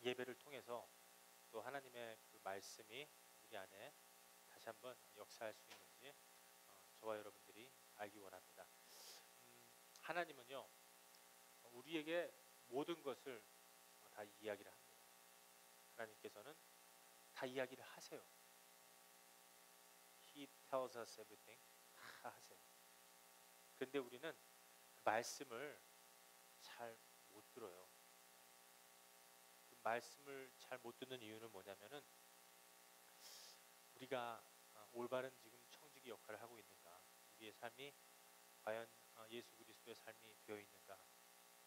예배를 통해서 또 하나님의 그 말씀이 우리 안에 다시 한번 역사할 수 있는지 저와 여러분들이 알기 원합니다. 하나님은요, 우리에게 모든 것을 다 이야기를 합니다. 하나님께서는 다 이야기를 하세요. He tells us everything. 다 하세요. 그런데 우리는 그 말씀을 잘 못 들어요. 그 말씀을 잘 못 듣는 이유는 뭐냐면은 우리가 올바른 지금 청지기 역할을 하고 있는가, 우리의 삶이 과연 예수 그리스도의 삶이 되어 있는가,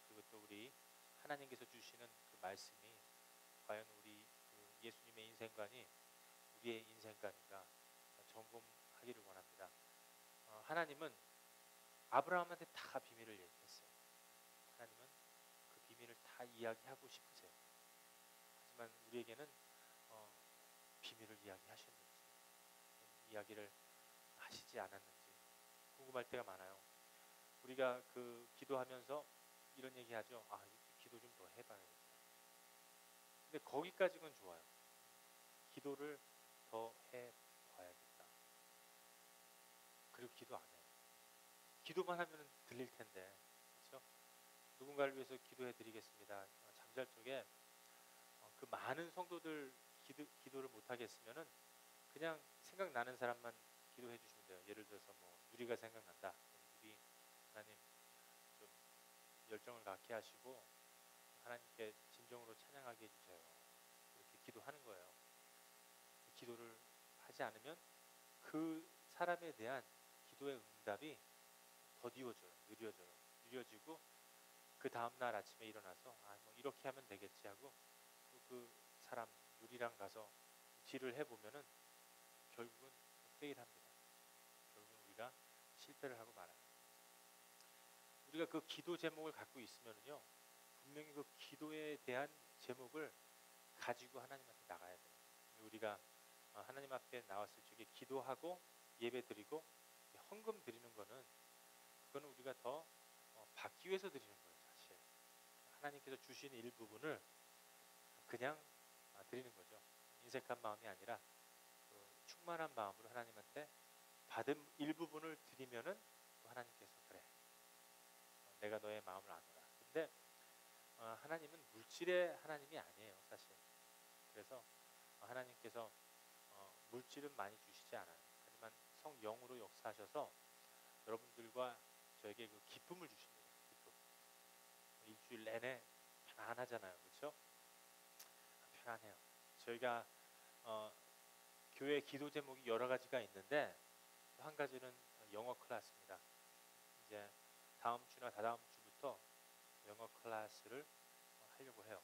그리고 또 우리 하나님께서 주시는 그 말씀이 과연 우리 그 예수님의 인생관이 우리의 인생관인가 점검하기를 원합니다. 하나님은 아브라함한테 다 비밀을 얘기했어요. 하나님은 그 비밀을 다 이야기하고 싶으세요. 하지만 우리에게는 비밀을 이야기하셨는지, 이야기를 하시지 않았는지 궁금할 때가 많아요. 우리가 그 기도하면서 이런 얘기하죠. 기도 좀 더 해봐야겠다. 근데 거기까지는 좋아요. 기도를 더 해봐야겠다. 그리고 기도 안 해요. 기도만 하면 들릴 텐데, 그렇죠? 누군가를 위해서 기도해 드리겠습니다. 잠잘 적에 그 많은 성도들 기도를 못 하겠으면은 그냥 생각나는 사람만 기도해 주시면 돼요. 예를 들어서 뭐 누리가 생각난다. 누리 하나님 좀 열정을 갖게 하시고 하나님께 진정으로 찬양하게 해주세요. 이렇게 기도하는 거예요. 기도를 하지 않으면 그 사람에 대한 기도의 응답이 더디워져요. 느려지고 그 다음날 아침에 일어나서 뭐 이렇게 하면 되겠지 하고 그 사람 누리랑 가서 딜을 해보면은 결국은 페일합니다. 결국은 우리가 실패를 하고 말아요. 우리가 그 기도 제목을 갖고 있으면은요, 분명히 그 기도에 대한 제목을 가지고 하나님 앞에 나가야 돼요. 우리가 하나님 앞에 나왔을 적에 기도하고 예배 드리고 헌금 드리는 거는 그거는 우리가 더 받기 위해서 드리는 거예요. 사실 하나님께서 주신 일부분을 그냥 드리는 거죠. 인색한 마음이 아니라 그 충만한 마음으로 하나님한테 받은 일부분을 드리면은 또 하나님께서 그래, 내가 너의 마음을 아노라. 근데 하나님은 물질의 하나님이 아니에요, 사실. 그래서 하나님께서 물질은 많이 주시지 않아요. 하지만 성령으로 역사하셔서 여러분들과 저에게 그 기쁨을 주십니다. 기쁨. 일주일 내내 편안하잖아요, 그렇죠? 편안해요. 저희가 교회 기도 제목이 여러 가지가 있는데 또 한 가지는 영어 클래스입니다. 이제 다음 주나 다다음 주부터 영어 클래스를 하려고 해요.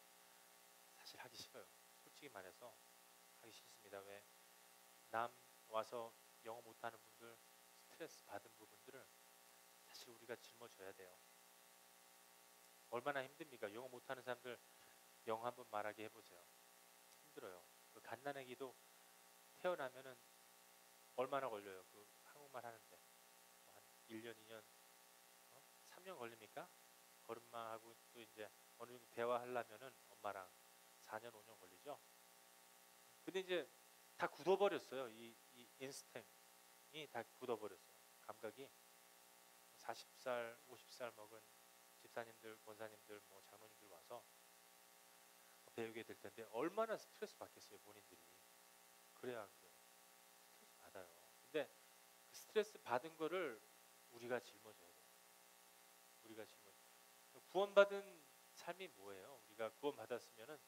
사실 하기 싫어요. 솔직히 말해서 하기 싫습니다. 왜? 남 와서 영어 못하는 분들, 스트레스 받은 부분들을 사실 우리가 짊어져야 돼요. 얼마나 힘듭니까? 영어 못하는 사람들 영어 한번 말하게 해보세요. 힘들어요. 그 갓난아기도 태어나면은 얼마나 걸려요? 그 한국말 하는데 한 1년, 2년, 3년 걸립니까? 걸음마하고 또 이제 어느 정도 대화하려면은 엄마랑 4년, 5년 걸리죠. 근데 이제 다 굳어버렸어요. 이 인스팅이 다 굳어버렸어요. 감각이 40살, 50살 먹은 집사님들, 권사님들, 뭐 장로님들 와서 배우게 될 텐데 얼마나 스트레스 받겠어요, 본인들이. 그래야 하는 거예요. 스트레스 받아요. 근데 그 스트레스 받은 거를 우리가 짊어져야 돼요. 우리가 구원받은 삶이 뭐예요? 우리가 구원받았으면은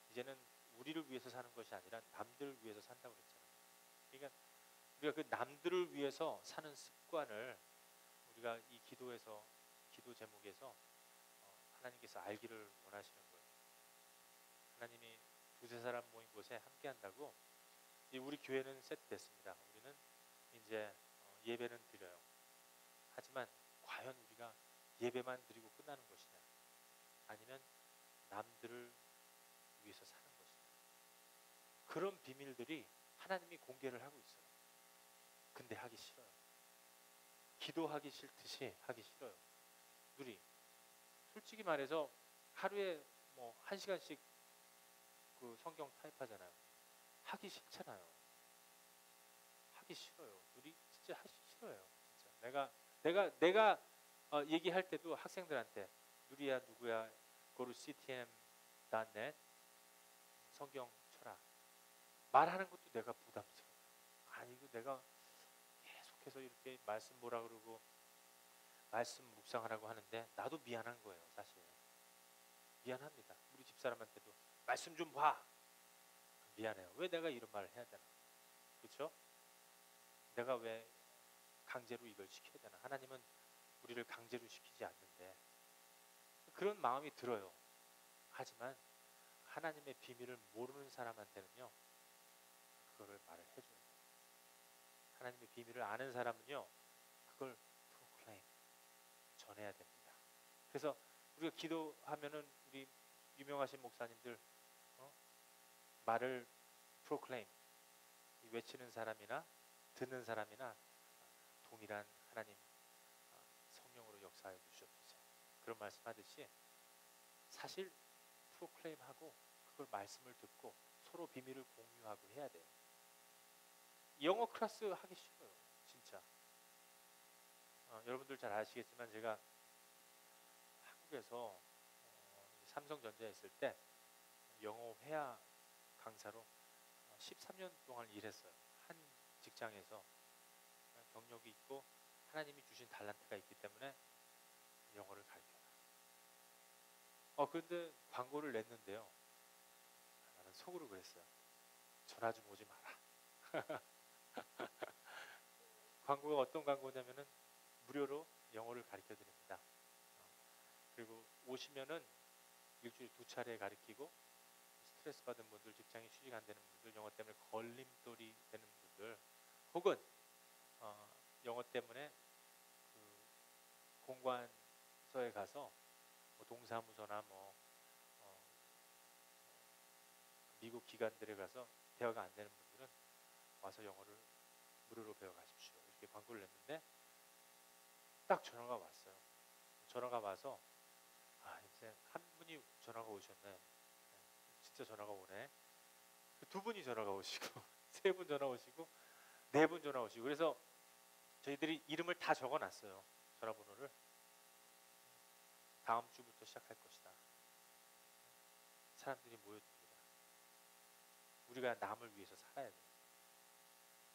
이제는 우리를 위해서 사는 것이 아니라 남들을 위해서 산다고 그랬잖아요. 그러니까 우리가 그 남들을 위해서 사는 습관을 우리가 이 기도에서, 기도 제목에서 하나님께서 알기를 원하시는 거예요. 하나님이 두세 사람 모인 곳에 함께 한다고 이제 우리 교회는 세트됐습니다. 우리는 이제 예배는 드려요. 하지만 과연 우리가 예배만 드리고 끝나는 것이냐, 아니면 남들을 위해서 사는 것이냐, 그런 비밀들이 하나님이 공개를 하고 있어요. 근데 하기 싫어요. 기도하기 싫듯이 하기 싫어요. 우리 솔직히 말해서 하루에 뭐 1시간씩 그 성경 타입하잖아요. 하기 싫잖아요. 하기 싫어요. 우리 진짜 하기 싫어요. 진짜 내가 얘기할 때도 학생들한테 누리야 누구야 go to ctm.net 성경 쳐라 말하는 것도 내가 부담스러워. 아니 이거 내가 계속해서 이렇게 말씀 보라 그러고 말씀 묵상하라고 하는데 나도 미안한 거예요. 사실 미안합니다. 우리 집사람한테도 말씀 좀 봐. 미안해요. 왜 내가 이런 말을 해야 되나? 그렇죠? 내가 왜 강제로 이걸 시켜야 되나? 하나님은 우리를 강제로 시키지 않는데 그런 마음이 들어요. 하지만 하나님의 비밀을 모르는 사람한테는요 그거를 말을 해줘야 돼요. 하나님의 비밀을 아는 사람은요 그걸 프로클레임 전해야 됩니다. 그래서 우리가 기도하면은 우리 유명하신 목사님들 말을 프로클레임 외치는 사람이나 듣는 사람이나 동일한 하나님 성령으로 역사해 주셨어요. 그런 말씀하듯이 사실 프로클레임하고 그걸 말씀을 듣고 서로 비밀을 공유하고 해야 돼요. 영어 클래스 하기 싫어요. 진짜. 여러분들 잘 아시겠지만 제가 한국에서 삼성전자에 있을 때 영어 회화 강사로 13년 동안 일했어요. 한 직장에서 경력이 있고 하나님이 주신 달란트가 있기 때문에 영어를 가르쳐요. 그런데 광고를 냈는데요. 나는 속으로 그랬어요. 전화 좀 오지 마라. 광고가 어떤 광고냐면은 무료로 영어를 가르쳐 드립니다. 그리고 오시면은 일주일에 2차례 가르치고 스트레스 받은 분들, 직장에 취직 안 되는 분들, 영어 때문에 걸림돌이 되는 분들, 혹은 영어 때문에 그 공관서에 가서 뭐 동사무소나 미국 기관들에 가서 대화가 안 되는 분들은 와서 영어를 무료로 배워가십시오. 이렇게 광고를 냈는데 딱 전화가 왔어요. 전화가 와서 이제 한 분이 전화가 오셨네. 진짜 전화가 오네. 두 분이 전화가 오시고 3분 전화 오시고 4분 전화 오시고 그래서 저희들이 이름을 다 적어놨어요. 전화번호를. 다음 주부터 시작할 것이다. 사람들이 모여듭니다. 우리가 남을 위해서 살아야 돼요.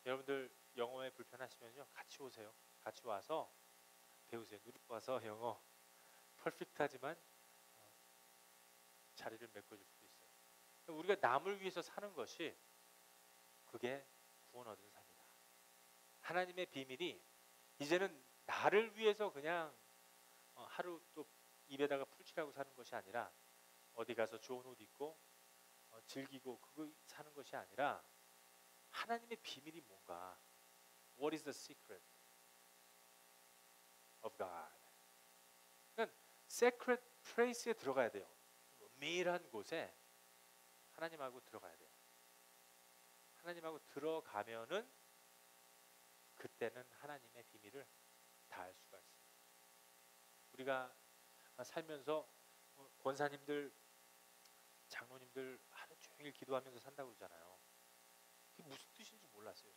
여러분들 영어에 불편하시면요 같이 오세요. 같이 와서 배우세요. 누리고 와서 영어 퍼펙트하지만 자리를 메꿔줄 수도 있어요. 우리가 남을 위해서 사는 것이 그게 구원 얻은 삶이다. 하나님의 비밀이 이제는 나를 위해서 그냥 하루 또 입에다가 풀칠하고 사는 것이 아니라 어디 가서 좋은 옷 입고 즐기고 그거 사는 것이 아니라 하나님의 비밀이 뭔가 What is the secret of God? 그러니까 secret place에 들어가야 돼요. 은밀한 곳에 하나님하고 들어가야 돼요. 하나님하고 들어가면은 그때는 하나님의 비밀을 다 알 수가 있어요. 우리가 살면서 권사님들, 장로님들 하루 종일 기도하면서 산다고 그러잖아요. 그게 무슨 뜻인지 몰랐어요.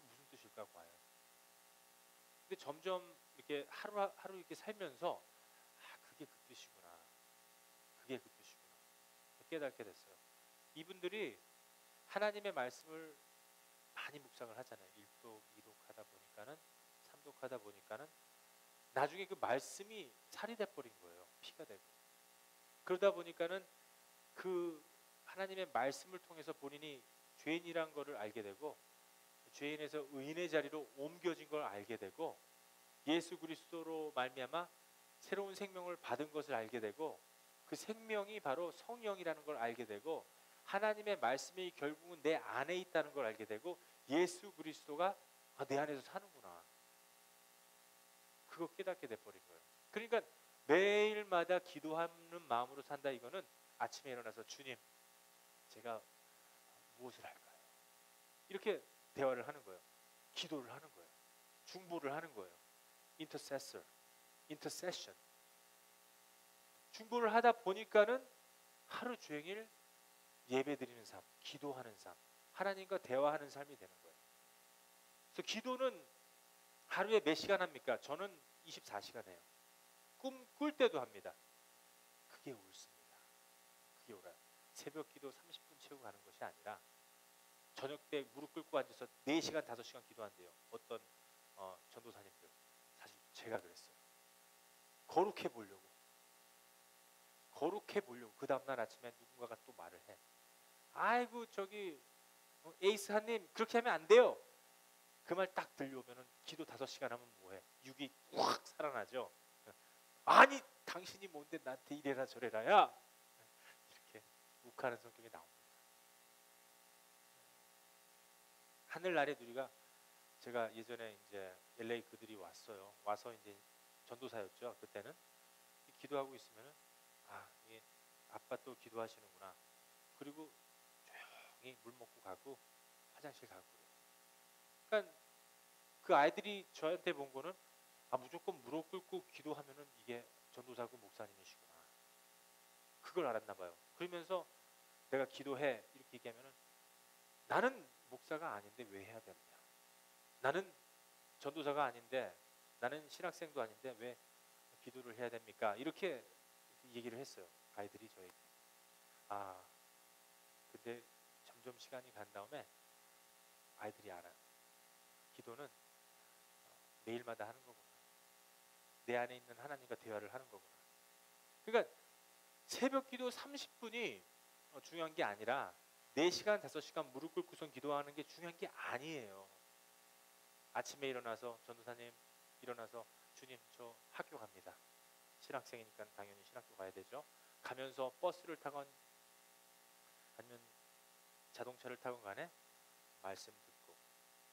무슨 뜻일까 과연. 근데 점점 이렇게 하루 이렇게 살면서 그게 그 뜻이구나. 그게 그 뜻이구나. 깨닫게 됐어요. 이분들이 하나님의 말씀을 많이 묵상을 하잖아요. 1독, 2독 하다 보니까는 3독 하다 보니까는 나중에 그 말씀이 살이 돼버린 거예요. 피가 되고. 그러다 보니까는 그 하나님의 말씀을 통해서 본인이 죄인이란 거를 알게 되고 죄인에서 의인의 자리로 옮겨진 걸 알게 되고 예수 그리스도로 말미암아 새로운 생명을 받은 것을 알게 되고 그 생명이 바로 성령이라는 걸 알게 되고 하나님의 말씀이 결국은 내 안에 있다는 걸 알게 되고 예수 그리스도가 내 안에서 사는구나. 그거 깨닫게 돼버린 거예요. 그러니까 매일마다 기도하는 마음으로 산다. 이거는 아침에 일어나서 주님 제가 무엇을 할까요? 이렇게 대화를 하는 거예요. 기도를 하는 거예요. 중보를 하는 거예요. intercession 중보를 하다 보니까는 하루 종일 예배드리는 삶, 기도하는 삶, 하나님과 대화하는 삶이 되는 거예요. 그래서 기도는 하루에 몇 시간 합니까? 저는 24시간 해요. 꿈 꿀 때도 합니다. 그게 옳습니다. 그게 옳아요. 새벽 기도 30분 채우고 가는 것이 아니라 저녁 때 무릎 꿇고 앉아서 4시간, 5시간 기도한대요. 어떤 전도사님들. 사실 제가 그랬어요. 거룩해 보려고. 그 다음날 아침에 누군가가 또 말을 해. 아이고 저기 에이스 한님 그렇게 하면 안 돼요. 그 말 딱 들려오면은 기도 5시간 하면 뭐해? 육이 확 살아나죠. 아니 당신이 뭔데 나한테 이래라 저래라야. 이렇게 욱하는 성격이 나옵니다. 하늘나라의 누리가 제가 예전에 이제 LA 그들이 왔어요. 와서 이제 전도사였죠. 그때는 기도하고 있으면은 이게 아빠 또 기도하시는구나. 그리고 조용히 물 먹고 가고 화장실 가고 그래요. 그러니까 그 아이들이 저한테 본 거는 무조건 무릎 꿇고 기도하면은 이게 전도사고 목사님이시구나. 그걸 알았나 봐요. 그러면서 내가 기도해 이렇게 얘기하면은 나는 목사가 아닌데 왜 해야 되느냐. 나는 전도사가 아닌데 나는 신학생도 아닌데 왜 기도를 해야 됩니까? 이렇게 얘기를 했어요. 아이들이 저에게. 근데 점점 시간이 간 다음에 아이들이 알아요. 기도는 매일마다 하는 거구나. 내 안에 있는 하나님과 대화를 하는 거구나. 그러니까 새벽 기도 30분이 중요한 게 아니라 4시간, 5시간 무릎 꿇고선 기도하는 게 중요한 게 아니에요. 아침에 일어나서 전도사님 일어나서 주님 저 학교 갑니다. 신학생이니까 당연히 신학교 가야 되죠. 가면서 버스를 타건 아니면 자동차를 타건 간에 말씀 듣고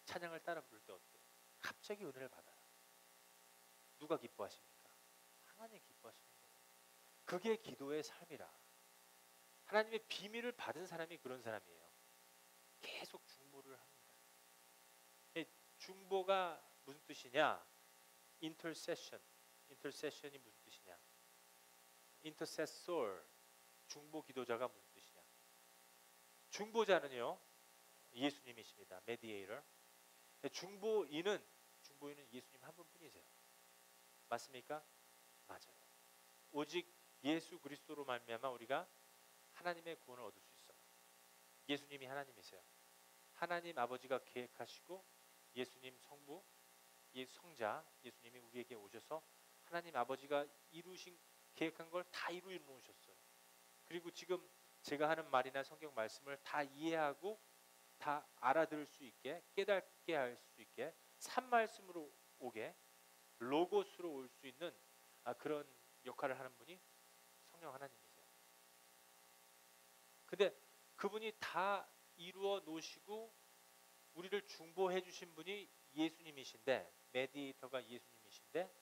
찬양을 따라 부를 때 어때요? 갑자기 은혜를 받아요. 누가 기뻐하십니까? 하나님 기뻐하시는 거예요. 그게 기도의 삶이라. 하나님의 비밀을 받은 사람이 그런 사람이에요. 계속 중보를 합니다. 중보가 무슨 뜻이냐? intercession이 무슨 뜻이냐? intercessor, 중보 기도자가 무슨 뜻이냐? 중보자는요 예수님이십니다. mediator. 중보인은 예수님 한 분뿐이세요. 맞습니까? 맞아요. 오직 예수 그리스도로 말미암아 우리가 하나님의 구원을 얻을 수 있어요. 예수님이 하나님이세요. 하나님 아버지가 계획하시고 예수님 성부, 성자 예수님이 우리에게 오셔서 하나님 아버지가 이루신 계획한 걸 다 이루어 놓으셨어요. 그리고 지금 제가 하는 말이나 성경 말씀을 다 이해하고 다 알아들을 수 있게 깨닫게 할 수 있게 산 말씀으로 오게 로고스로 올 수 있는 그런 역할을 하는 분이 성령 하나님이세요. 근데 그분이 다 이루어 놓으시고 우리를 중보해 주신 분이 예수님이신데 메디에이터가 예수님이신데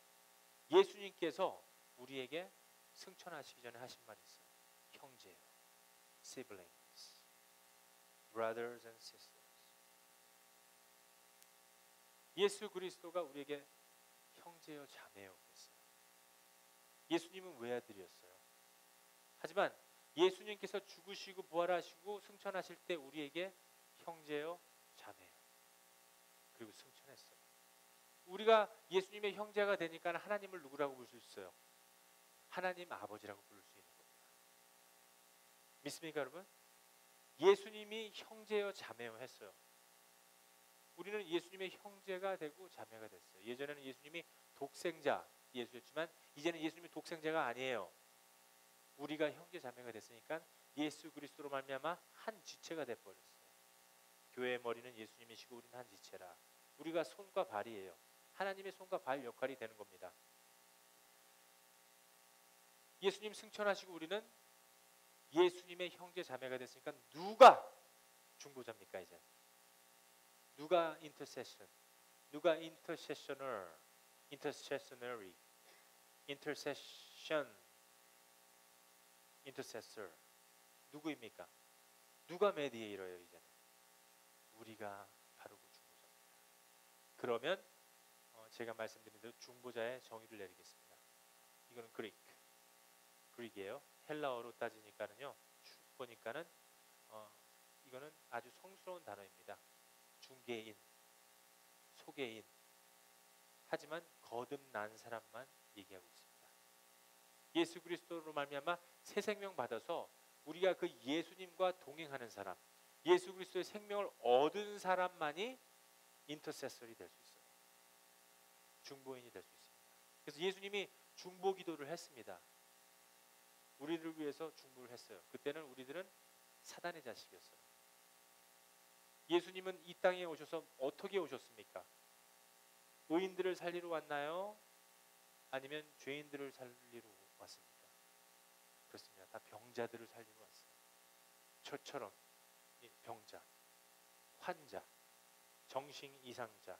예수님께서 우리에게 승천하시기 전에 하신 말이 있어요. 형제요. siblings, brothers and sisters. 예수 그리스도가 우리에게 형제요 자매요 그랬어요. 예수님은 외아들이었어요. 하지만 예수님께서 죽으시고 부활하시고 승천하실 때 우리에게 형제요 자매요 그리고 승천했어요. 우리가 예수님의 형제가 되니까 하나님을 누구라고 부를 수 있어요? 하나님 아버지라고 부를 수 있는 겁니다. 믿습니까 여러분? 예수님이 형제요 자매요 했어요. 우리는 예수님의 형제가 되고 자매가 됐어요. 예전에는 예수님이 독생자 예수였지만 이제는 예수님이 독생자가 아니에요. 우리가 형제 자매가 됐으니까 예수 그리스도로 말미암아 한 지체가 돼 버렸어요. 교회의 머리는 예수님이시고 우리는 한 지체라. 우리가 손과 발이에요. 하나님의 손과 발 역할이 되는 겁니다. 예수님 승천하시고 우리는 예수님의 형제 자매가 됐으니까 누가 중보자입니까 이제? 누가 intercession? 누가 intercessioner? intercessionary? intercession? intercessor? 누구입니까? 누가 mediator예요 이제는? 우리가 바로 그 중보자입니다. 그러면 제가 말씀드린 대로 중보자의 정의를 내리겠습니다. 이거는 그릭이에요. 헬라어로 따지니까는요. 보니까는 이거는 아주 성스러운 단어입니다. 중개인, 소개인. 하지만 거듭난 사람만 얘기하고 있습니다. 예수 그리스도로 말미암아 새 생명 받아서 우리가 그 예수님과 동행하는 사람, 예수 그리스도의 생명을 얻은 사람만이 인터세서리 될 수 있어요. 중보인이 될 수 있습니다. 그래서 예수님이 중보 기도를 했습니다. 우리를 위해서 중보를 했어요. 그때는 우리들은 사단의 자식이었어요. 예수님은 이 땅에 오셔서 어떻게 오셨습니까? 의인들을 살리러 왔나요? 아니면 죄인들을 살리러 왔습니까? 그렇습니다. 다 병자들을 살리러 왔어요. 저처럼 병자, 환자, 정신 이상자,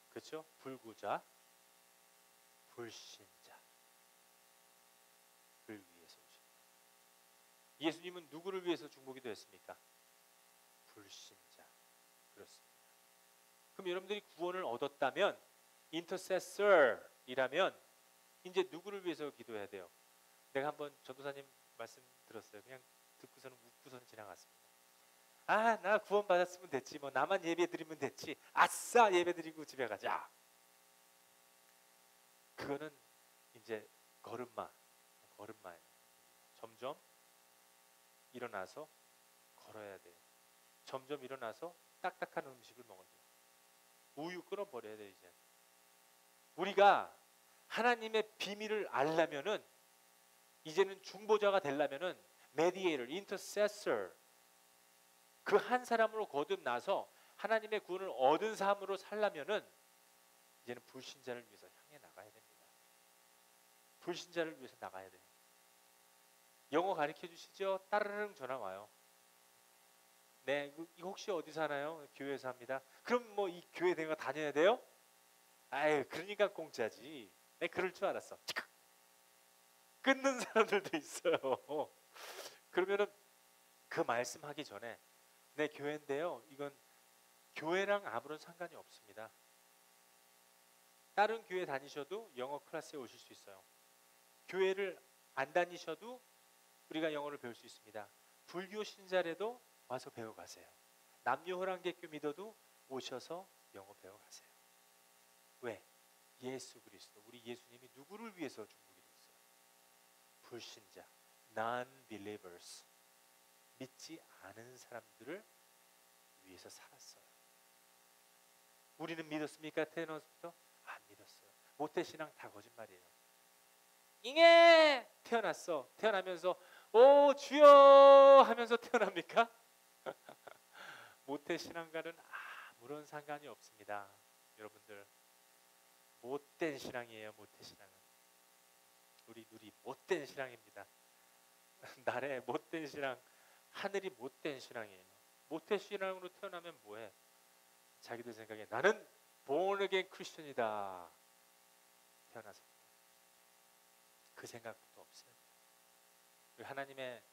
그렇죠? 불구자, 불신자를 위해서 오십니다. 예수님은 누구를 위해서 중보기도 했습니까? 불신자. 그렇습니다. 그럼 여러분들이 구원을 얻었다면 인터세서이라면 이제 누구를 위해서 기도해야 돼요? 내가 한번 전도사님 말씀 들었어요. 그냥 듣고서는 웃고서는 지나갔습니다. 나 구원 받았으면 됐지. 뭐 나만 예배 드리면 됐지. 아싸 예배 드리고 집에 가자. 그거는 이제 걸음마예요. 점점 일어나서 걸어야 돼요. 점점 일어나서 딱딱한 음식을 먹어야 돼요. 우유 끊어버려야 돼요. 이제 우리가 하나님의 비밀을 알려면은 이제는 중보자가 되려면은 메디에이터, 인터세서 그 한 사람으로 거듭나서 하나님의 구원을 얻은 삶으로 살려면은 이제는 불신자를 위해서 향해 나가야 됩니다. 불신자를 위해서 나가야 돼요. 영어 가르쳐 주시죠? 따르릉 전화 와요. 네, 이거 혹시 어디 사나요? 교회에서 합니다. 그럼 뭐 이 교회 내가 다녀야 돼요? 아유, 그러니까 공짜지. 네, 그럴 줄 알았어. 끊는 사람들도 있어요. 그러면은 그 말씀하기 전에 네, 교회인데요. 이건 교회랑 아무런 상관이 없습니다. 다른 교회 다니셔도 영어 클래스에 오실 수 있어요. 교회를 안 다니셔도 우리가 영어를 배울 수 있습니다. 불교 신자라도 와서 배워가세요. 남녀 호랑개교 믿어도 오셔서 영어 배워가세요. 왜? 예수 그리스도, 우리 예수님이 누구를 위해서 중보기도 했어요? 불신자, non-believers, 믿지 않은 사람들을 위해서 살았어요. 우리는 믿었습니까? 태어나서부터? 안 믿었어요. 모태신앙 다 거짓말이에요. 잉해! 태어났어. 태어나면서 오 주여 하면서 태어납니까? 모태신앙과는 아무런 상관이 없습니다. 여러분들 못된 신앙이에요. 모태신앙은 우리 누리 못된 신앙입니다. 나라의 못된 신앙, 하늘이 못된 신앙이에요. 모태신앙으로 태어나면 뭐해? 자기들 생각에 나는 born again 크리스천이다. 태어나서부터 그 생각부터 없어요. 하나님의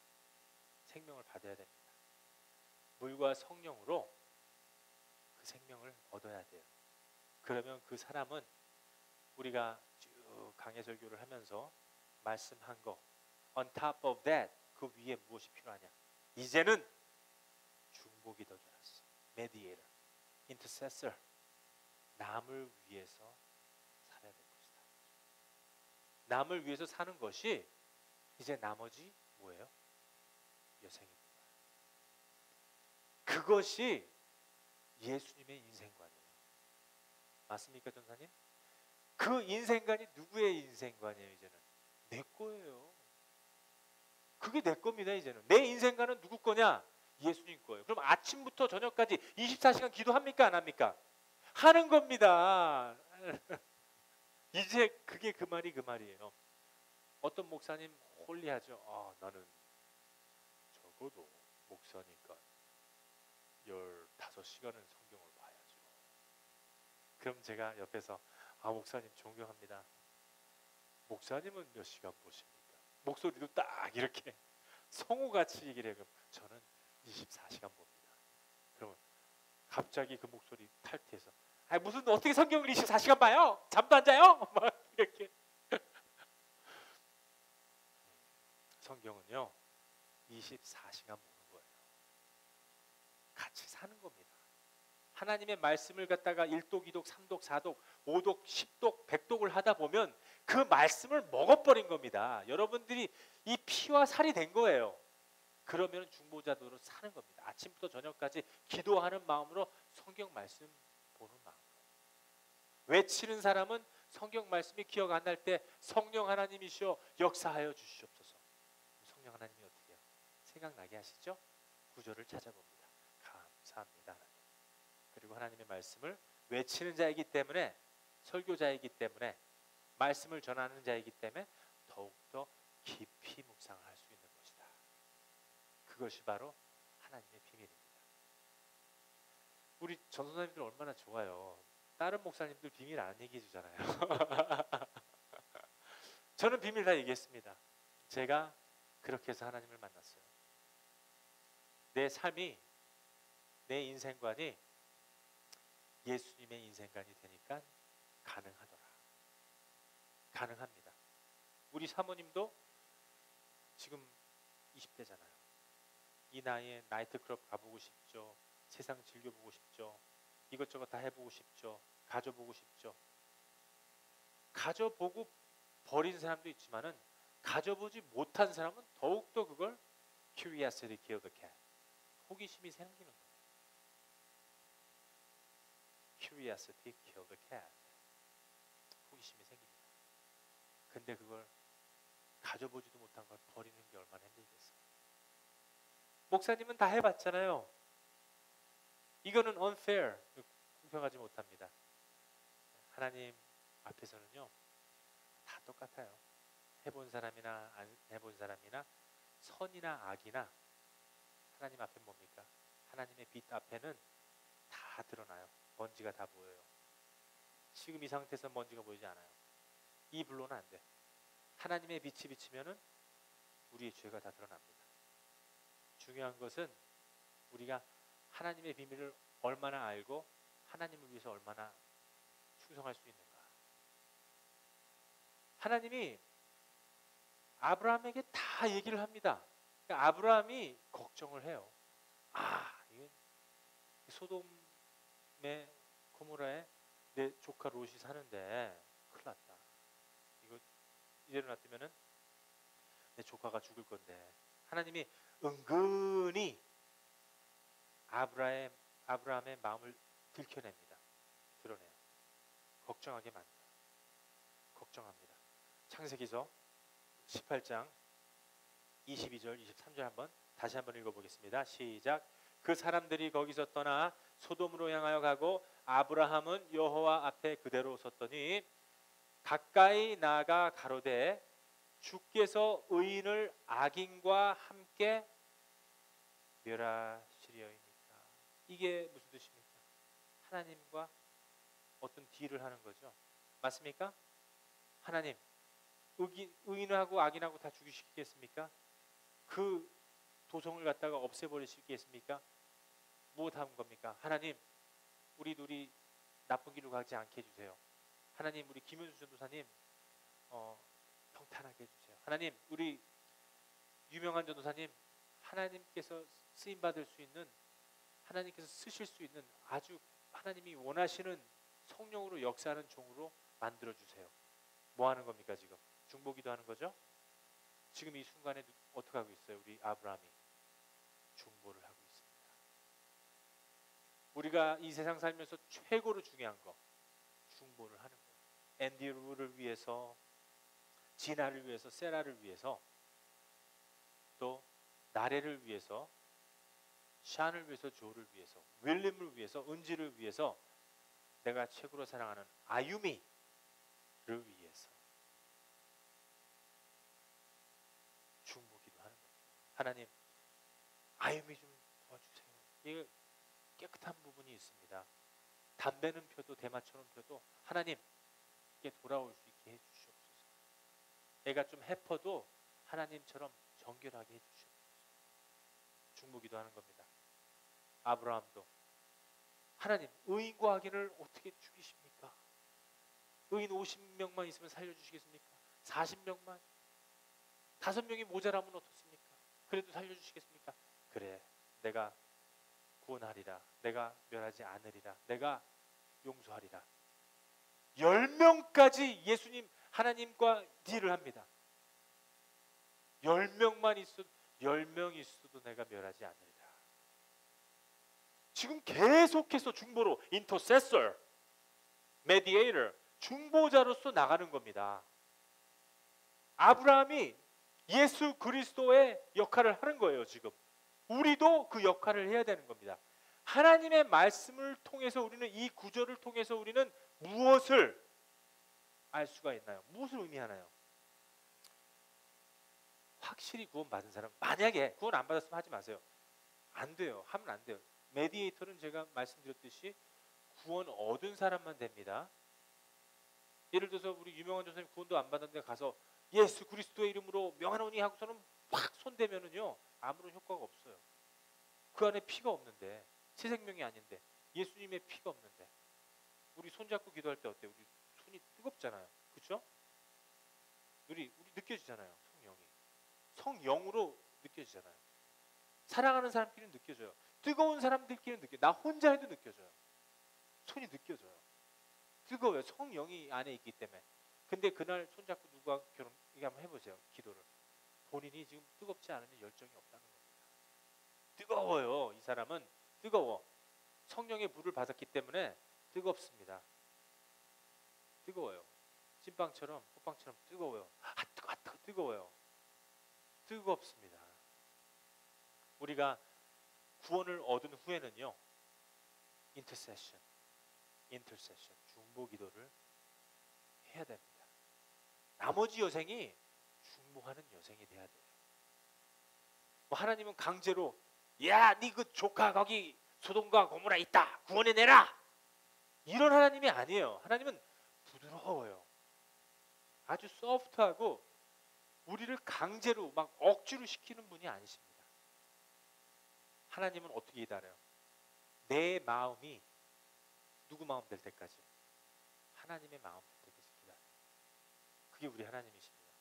생명을 받아야 됩니다. 물과 성령으로 그 생명을 얻어야 돼요. 그러면 그 사람은 우리가 쭉 강해설교를 하면서 말씀한 거 on top of that, 그 위에 무엇이 필요하냐? 이제는 중보기도자로서 mediator, intercessor, 남을 위해서 살아야 될 것이다. 남을 위해서 사는 것이 이제 나머지 뭐예요? 여생입니다. 그것이 예수님의 인생관이에요. 맞습니까, 전사님? 그 인생관이 누구의 인생관이에요? 이제는 내 거예요. 그게 내 겁니다. 이제는 내 인생관은 누구 거냐? 예수님 거예요. 그럼 아침부터 저녁까지 24시간 기도합니까? 안 합니까? 하는 겁니다. 이제 그게 그 말이에요. 어떤 목사님 홀리하죠. 나는 적어도 목사니까 15시간은 성경을 봐야죠. 그럼 제가 옆에서 목사님 존경합니다. 목사님은 몇 시간 보십니까? 목소리도 딱 이렇게 성우같이 얘기를 해요. 저는 24시간 봅니다. 그러면 갑자기 그 목소리 탈퇴해서 무슨 어떻게 성경을 24시간 봐요? 잠도 안 자요? 막 이렇게. 성경은요 24시간 보는 거예요. 같이 사는 겁니다. 하나님의 말씀을 갖다가 1독, 2독, 3독, 4독, 5독, 10독, 100독을 하다 보면 그 말씀을 먹어버린 겁니다. 여러분들이 이 피와 살이 된 거예요. 그러면 중보자도로 사는 겁니다. 아침부터 저녁까지 기도하는 마음으로 성경 말씀 보는 마음으로. 외치는 사람은 성경 말씀이 기억 안 날 때 성령 하나님이시여 역사하여 주시옵소서. 성령 하나님이 어떻게 해요? 생각나게 하시죠? 구절을 찾아봅니다. 감사합니다 하나님. 그리고 하나님의 말씀을 외치는 자이기 때문에, 설교자이기 때문에, 말씀을 전하는 자이기 때문에 더욱더 깊이 묵상을 할 수 있는 것이다. 그것이 바로 하나님의 비밀입니다. 우리 전도사님들 얼마나 좋아요. 다른 목사님들 비밀 안 얘기해 주잖아요. 저는 비밀 다 얘기했습니다. 제가 그렇게 해서 하나님을 만났어요. 내 삶이, 내 인생관이 예수님의 인생관이 되니까 가능하더라. 가능합니다. 우리 사모님도 지금 20대잖아요. 이 나이에 나이트클럽 가보고 싶죠. 세상 즐겨보고 싶죠. 이것저것 다 해보고 싶죠. 가져보고 싶죠. 가져보고 버린 사람도 있지만은 가져보지 못한 사람은 더욱더 그걸 curiosity killed the cat. 호기심이 생기는 거예요. curiosity killed the cat. 호기심이 생깁니다. 근데 그걸 가져보지도 못한 걸 버리는 게 얼마나 힘들겠어요. 목사님은 다 해봤잖아요. 이거는 unfair, 공평하지 못합니다. 하나님 앞에서는요 다 똑같아요. 해본 사람이나 안 해본 사람이나 선이나 악이나 하나님 앞에 뭡니까? 하나님의 빛 앞에는 다 드러나요. 먼지가 다 보여요. 지금 이 상태에서 먼지가 보이지 않아요. 이 불로는 안 돼. 하나님의 빛이 비치면은 우리의 죄가 다 드러납니다. 중요한 것은 우리가 하나님의 비밀을 얼마나 알고 하나님을 위해서 얼마나 충성할 수 있는가. 하나님이 아브라함에게 다 얘기를 합니다. 그러니까 아브라함이 걱정을 해요. 이게 소돔의 고모라에 내 조카 롯이 사는데 큰일 났다. 이거 이대로 놔두면은 내 조카가 죽을 건데. 하나님이 은근히 아브라함의 마음을 들켜냅니다. 드러내요. 걱정하게 만들어요. 걱정합니다. 창세기서 18장 22절 23절 한번 다시 한번 읽어보겠습니다. 시작. 그 사람들이 거기서 떠나 소돔으로 향하여 가고 아브라함은 여호와 앞에 그대로 섰더니 가까이 나아가 가로되 주께서 의인을 악인과 함께 멸하시려이니까. 이게 무슨 뜻입니까? 하나님과 어떤 딜을 하는 거죠. 맞습니까? 하나님, 의인하고 악인하고 다 죽이시겠습니까? 그 도성을 갖다가 없애버리시겠습니까? 무엇 하는 겁니까? 하나님, 우리 둘이 나쁜 길로 가지 않게 해주세요. 하나님, 우리 김윤수 전도사님 평탄하게 해주세요. 하나님, 우리 유명한 전도사님 하나님께서 쓰임받을 수 있는, 하나님께서 쓰실 수 있는 아주 하나님이 원하시는 성령으로 역사하는 종으로 만들어주세요. 뭐 하는 겁니까 지금? 중보기도 하는 거죠? 지금 이 순간에 어떻게 하고 있어요? 우리 아브라함이 중보를 하고 있습니다. 우리가 이 세상 살면서 최고로 중요한 거 중보를 하는 거예요. 앤디루를 위해서, 지나를 위해서, 세라를 위해서, 또 나래를 위해서, 샨을 위해서, 조를 위해서, 윌림을 위해서, 은지를 위해서, 내가 최고로 사랑하는 아유미를 위해서 중보기도 하는 겁니다. 하나님, 아유미 좀 도와주세요. 이게 깨끗한 부분이 있습니다. 담배는 펴도 대마초는 펴도 하나님 이게 돌아올 수 있게 해주시옵소서. 애가 좀 해퍼도 하나님처럼 정결하게 해주시옵소서. 중보기도 하는 겁니다. 아브라함도 하나님, 의인과 악인을 어떻게 죽이십니까? 의인 50명만 있으면 살려주시겠습니까? 40명만? 5명이 모자라면 어떻습니까? 그래도 살려주시겠습니까? 그래, 내가 구원하리라. 내가 멸하지 않으리라. 내가 용서하리라. 10명까지 예수님 하나님과 딜을 합니다. 10명만 있어도 10명이 있어도 내가 멸하지 않으리라. 지금 계속해서 중보로 인터세서, 메디에이터, 중보자로서 나가는 겁니다. 아브라함이 예수 그리스도의 역할을 하는 거예요. 지금 우리도 그 역할을 해야 되는 겁니다. 하나님의 말씀을 통해서 우리는, 이 구절을 통해서 우리는 무엇을 알 수가 있나요? 무엇을 의미하나요? 확실히 구원받은 사람, 만약에 구원 안 받았으면 하지 마세요. 안 돼요. 하면 안 돼요. 메디에이터는 제가 말씀드렸듯이 구원 얻은 사람만 됩니다. 예를 들어서 우리 유명한 전사님 구원도 안 받았는데 가서 예수 그리스도의 이름으로 명하노니 하고서는 확 손대면은요 아무런 효과가 없어요. 그 안에 피가 없는데, 새 생명이 아닌데, 예수님의 피가 없는데. 우리 손잡고 기도할 때 어때요? 우리 손이 뜨겁잖아요. 그렇죠? 우리 느껴지잖아요. 성령으로 느껴지잖아요. 사랑하는 사람끼리는 느껴져요. 뜨거운 사람들끼리는 느껴요. 나 혼자 해도 느껴져요. 손이 느껴져요. 뜨거워요. 성령이 안에 있기 때문에. 근데 그날 손잡고 누가 결혼, 이게 한번 해보세요. 기도를. 본인이 지금 뜨겁지 않으면 열정이 없다는 겁니다. 뜨거워요. 이 사람은 뜨거워. 성령의 불을 받았기 때문에 뜨겁습니다. 뜨거워요. 찐빵처럼, 호빵처럼 뜨거워요. 뜨거워요. 뜨겁습니다. 우리가 구원을 얻은 후에는요, 인터세션, 중보 기도를 해야 됩니다. 나머지 여생이 중보하는 여생이 돼야 돼요. 뭐 하나님은 강제로, 야, 네 그 조카 거기 소돔과 고모라 있다, 구원해내라, 이런 하나님이 아니에요. 하나님은 부드러워요. 아주 소프트하고 우리를 강제로 막 억지로 시키는 분이 아니십니다. 하나님은 어떻게 기다려요? 내 마음이 누구 마음 될 때까지? 하나님의 마음 될 때까지 기다려요. 그게 우리 하나님이십니다.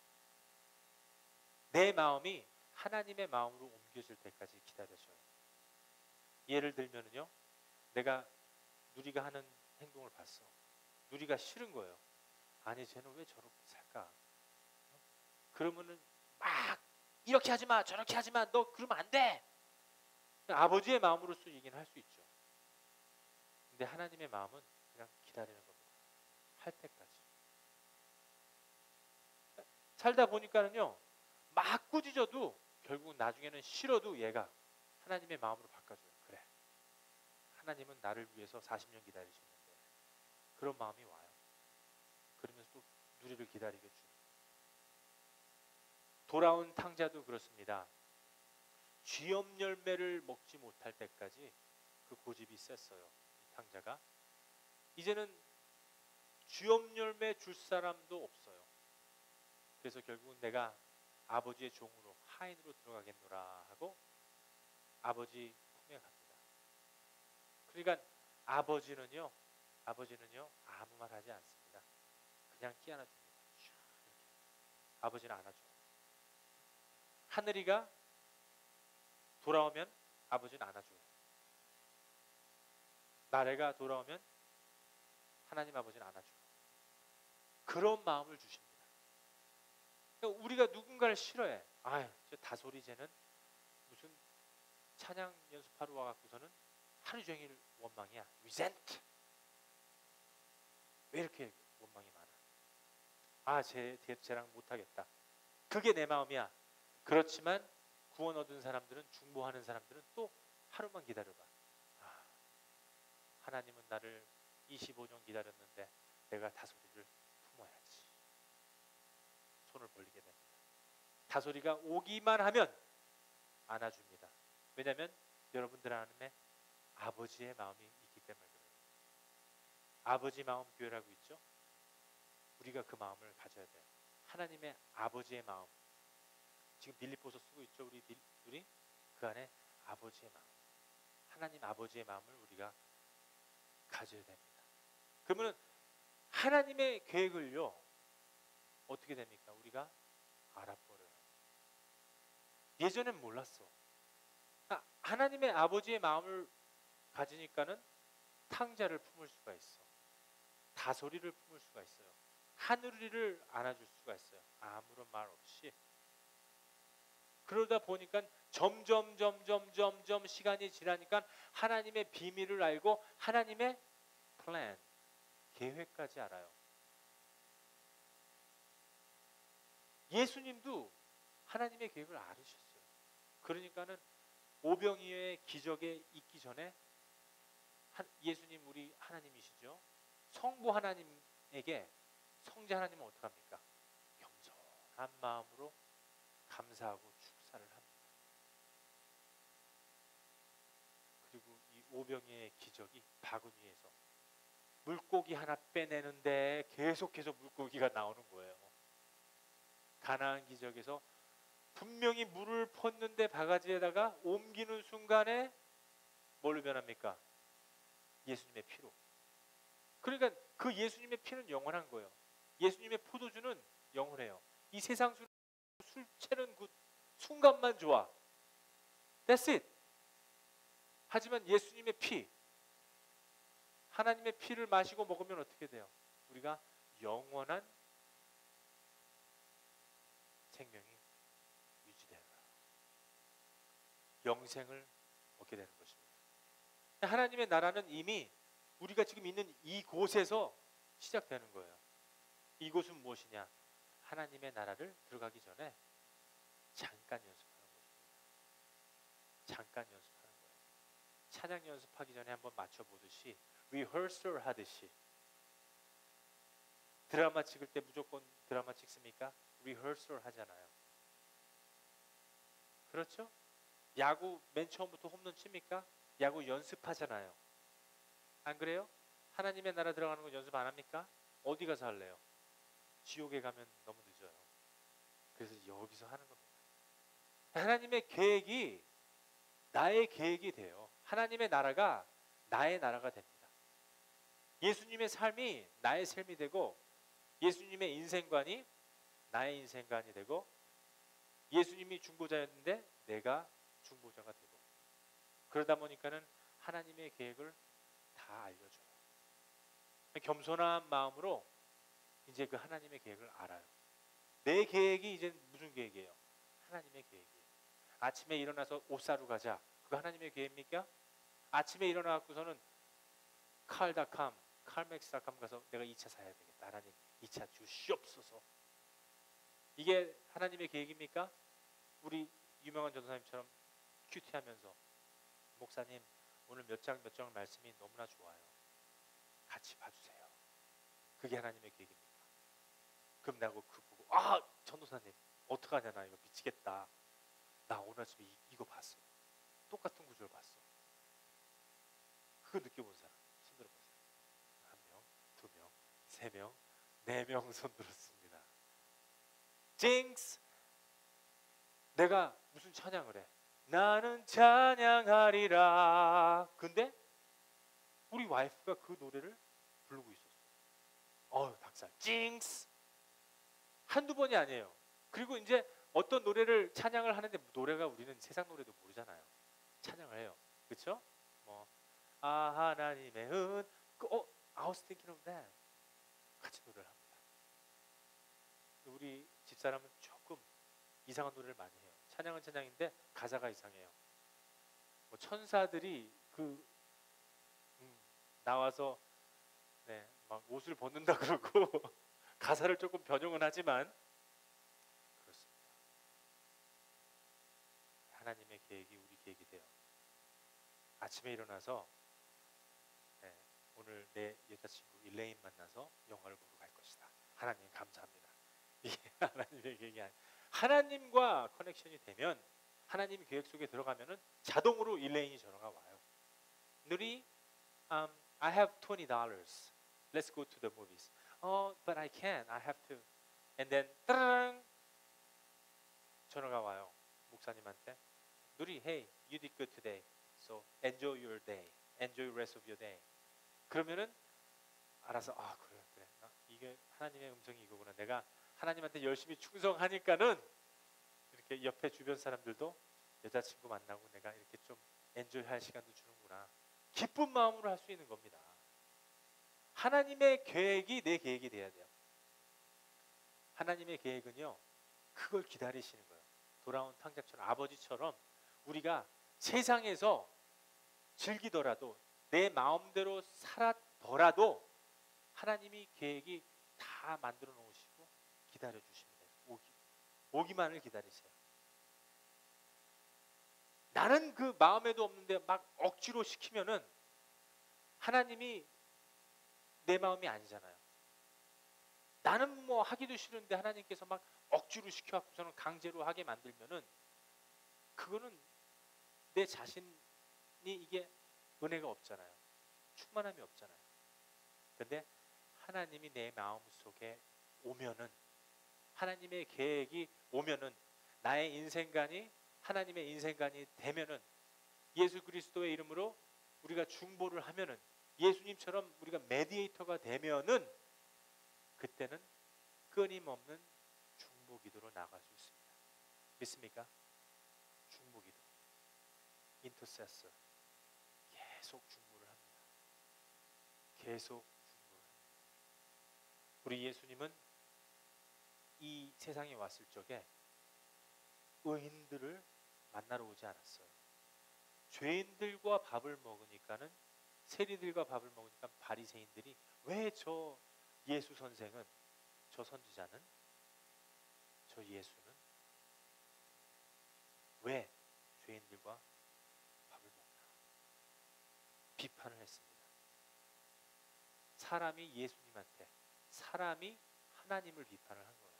내 마음이 하나님의 마음으로 옮겨질 때까지 기다려줘요. 예를 들면은요, 내가 누리가 하는 행동을 봤어. 누리가 싫은 거예요. 아니, 쟤는 왜 저렇게 살까? 그러면은 막 이렇게 하지 마, 저렇게 하지 마, 너 그러면 안 돼. 아버지의 마음으로서 얘기는 할 수 있죠. 근데 하나님의 마음은 그냥 기다리는 겁니다. 할 때까지. 살다 보니까는요, 막 꾸짖어도 결국 나중에는 싫어도 얘가 하나님의 마음으로 바꿔줘요. 그래, 하나님은 나를 위해서 40년 기다리셨는데, 그런 마음이 와요. 그러면서 또 누리를 기다리겠죠. 돌아온 탕자도 그렇습니다. 쥐염 열매를 먹지 못할 때까지 그 고집이 셌어요. 이 탕자가. 이제는 쥐염 열매 줄 사람도 없어요. 그래서 결국은 내가 아버지의 종으로, 하인으로 들어가겠노라 하고 아버지 품에 갑니다. 그러니까 아버지는요 아무 말 하지 않습니다. 그냥 끼안아줍니다. 아버지는 안아줘요. 하늘이가 돌아오면 아버지는 안아줘요. 나래가 돌아오면 하나님 아버지는 안아줘요. 그런 마음을 주십니다. 그러니까 우리가 누군가를 싫어해. 아유, 저 다소리쟤는 무슨 찬양 연습하러 와갖고서는 하루 종일 원망이야. resent. 왜 이렇게 원망이 많아? 아, 쟤랑 못하겠다. 그게 내 마음이야. 그렇지만 구원 얻은 사람들은, 중보하는 사람들은 또 하루만 기다려봐. 아, 하나님은 나를 25년 기다렸는데 내가 다소리를 품어야지. 손을 벌리게 됩니다. 다소리가 오기만 하면 안아줍니다. 왜냐하면 여러분들 안에 아버지의 마음이 있기 때문에 그래요. 아버지 마음 교회라고 있죠. 우리가 그 마음을 가져야 돼요. 하나님의 아버지의 마음. 지금 빌립보서 쓰고 있죠. 우리 그 안에 아버지의 마음, 하나님 아버지의 마음을 우리가 가져야 됩니다. 그러면 하나님의 계획을요 어떻게 됩니까? 우리가 알아버려요. 예전엔 몰랐어. 하나님의 아버지의 마음을 가지니까는 탕자를 품을 수가 있어. 다소리를 품을 수가 있어요. 하늘이를 안아줄 수가 있어요. 아무런 말 없이. 그러다 보니까 점점 시간이 지나니까 하나님의 비밀을 알고 하나님의 플랜, 계획까지 알아요. 예수님도 하나님의 계획을 알으셨어요. 그러니까는 오병이어의 기적에 있기 전에 예수님 우리 하나님이시죠. 성부 하나님에게 성자 하나님은 어떻게 합니까? 겸손한 마음으로 감사하고 축사를 합니다. 그리고 이 오병이어의 기적이 바구니에서 물고기 하나 빼내는데 계속해서 물고기가 나오는 거예요. 가나안 기적에서 분명히 물을 펐는데 바가지에다가 옮기는 순간에 뭘로 변합니까? 예수님의 피로. 그러니까 그 예수님의 피는 영원한 거예요. 예수님의 포도주는 영원해요. 이 세상 술 채는 그 순간만 좋아. That's it. 하지만 예수님의 피, 하나님의 피를 마시고 먹으면 어떻게 돼요? 우리가 영원한 생명이 유지되는 거예요. 영생을 얻게 되는 것입니다. 하나님의 나라는 이미 우리가 지금 있는 이곳에서 시작되는 거예요. 이곳은 무엇이냐? 하나님의 나라를 들어가기 전에 잠깐 연습하는 것입니다. 잠깐 연습하는 거예요. 찬양 연습하기 전에 한번 맞춰보듯이 리허설 하듯이. 드라마 찍을 때 무조건 드라마 찍습니까? 리허설 하잖아요. 그렇죠? 야구 맨 처음부터 홈런 칩니까? 야구 연습하잖아요. 안 그래요? 하나님의 나라 들어가는 거 연습 안 합니까? 어디 가서 할래요? 지옥에 가면 너무 늦어요. 그래서 여기서 하는 겁니다. 하나님의 계획이 나의 계획이 돼요. 하나님의 나라가 나의 나라가 됩니다. 예수님의 삶이 나의 삶이 되고, 예수님의 인생관이 나의 인생관이 되고, 예수님이 중보자였는데 내가 중보자가 되고, 그러다 보니까는 하나님의 계획을 다 알려줘요. 겸손한 마음으로 이제 그 하나님의 계획을 알아요. 내 계획이 이제 무슨 계획이에요? 하나님의 계획이에요. 아침에 일어나서 옷 사러 가자. 그거 하나님의 계획입니까? 아침에 일어나갖고서는 칼맥스닷컴 가서 내가 2차 사야 되겠다. 하나님 2차 주시옵소서. 이게 하나님의 계획입니까? 우리 유명한 전도사님처럼 큐티하면서 목사님 오늘 몇 장 말씀이 너무나 좋아요. 같이 봐주세요. 그게 하나님의 계획입니까? 그럼 내가 그거 보고 전도사님 어떡하냐, 나 이거 미치겠다. 나 오늘 아침에 이거 봤어. 똑같은 구절 봤어. 그거 느껴본 사람 손 들어보세요. 1명, 2명, 3명, 4명 손 들었습니다. 징스! 내가 무슨 찬양을 해? 나는 찬양하리라. 근데 우리 와이프가 그 노래를 부르고 있었어. 닭살. 징스! 한두 번이 아니에요. 그리고 이제 어떤 노래를 찬양을 하는데 노래가 우리는 세상 노래도 모르잖아요. 찬양을 해요. 그렇죠? 하나님의 은 I was thinking of that. 같이 노래를 합니다. 우리 집사람은 조금 이상한 노래를 많이 해요. 찬양은 찬양인데 가사가 이상해요. 천사들이 나와서 막 옷을 벗는다 그러고 가사를 조금 변형은 하지만 그렇습니다. 하나님의 계획이 우리 계획이 돼요. 아침에 일어나서 오늘 내 여자친구 일레인 만나서 영화를 보러 갈 것이다. 하나님 감사합니다. 이게 하나님의 계획이 아니에요. 하나님과 커넥션이 되면, 하나님 계획 속에 들어가면은 자동으로 일레인이 전화가 와요. 누리, I have $20. Let's go to the movies. But I can't. I have to. And then 따라랑 전화가 와요. 목사님한테. 누리, hey, you did good today. So enjoy your day. Enjoy the rest of your day. 그러면은 알아서 그래. 이게 하나님의 음성이 이거구나. 내가 하나님한테 열심히 충성하니까는 이렇게 옆에 주변 사람들도 여자친구 만나고 내가 이렇게 좀 엔조이할 시간도 주는구나. 기쁜 마음으로 할 수 있는 겁니다. 하나님의 계획이 내 계획이 돼야 돼요. 하나님의 계획은요, 그걸 기다리시는 거예요. 돌아온 탕자처럼, 아버지처럼 우리가 세상에서 즐기더라도 내 마음대로 살았더라도 하나님이 계획이 다 만들어 놓으시고 기다려 주십니다. 오기만을 기다리세요. 나는 그 마음에도 없는데 막 억지로 시키면은 하나님이 내 마음이 아니잖아요. 나는 뭐 하기도 싫은데 하나님께서 막 억지로 시켜갖고서는 강제로 하게 만들면은 그거는 내 자신이 이게 은혜가 없잖아요. 충만함이 없잖아요. 근데 하나님이 내 마음 속에 오면은, 하나님의 계획이 오면은, 나의 인생관이 하나님의 인생관이 되면은, 예수 그리스도의 이름으로 우리가 중보를 하면은, 예수님처럼 우리가 메디에이터가 되면은, 그때는 끊임없는 중보 기도로 나갈 수 있습니다. 믿습니까? 중보 기도, 인터세서, 계속 중보를 합니다. 계속 중보를 합니다. 우리 예수님은 이 세상에 왔을 적에 의인들을 만나러 오지 않았어요. 죄인들과 밥을 먹으니까는, 세리들과 밥을 먹으니까 바리새인들이 왜 저 예수 선생은, 저 선지자는, 저 예수는 왜 죄인들과 밥을 먹나 비판을 했습니다. 사람이 예수님한테, 사람이 하나님을 비판을 한 거예요.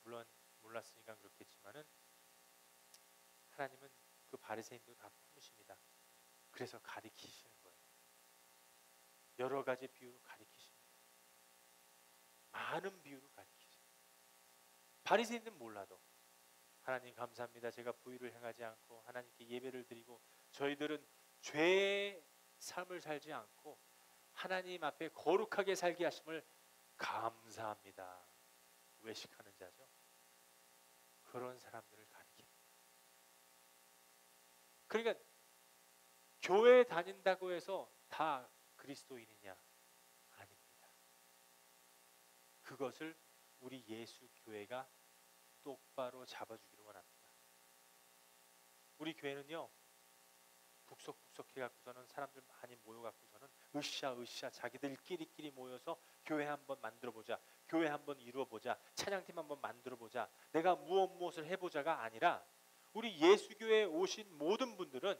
물론 몰랐으니까 그렇겠지만은 하나님은 그 바리새인도 다 품으십니다. 그래서 가리키시는 거예요. 여러 가지 비유로 가리키십니다. 많은 비유로 가리키십니다. 바리새인은 몰라도 하나님 감사합니다. 제가 부의를 행하지 않고 하나님께 예배를 드리고 저희들은 죄의 삶을 살지 않고 하나님 앞에 거룩하게 살게 하심을 감사합니다. 외식하는 자죠. 그런 사람들을 가리킵니다. 그러니까 교회 다닌다고 해서 다 그리스도인이냐? 아닙니다. 그것을 우리 예수 교회가 똑바로 잡아주기를 원합니다. 우리 교회는요, 북석북석 해갖고서는 사람들 많이 모여갖고서는 으쌰으쌰 자기들끼리 모여서 교회 한번 만들어보자, 교회 한번 이루어보자, 찬양팀 한번 만들어보자, 내가 무엇을 해보자가 아니라 우리 예수교회에 오신 모든 분들은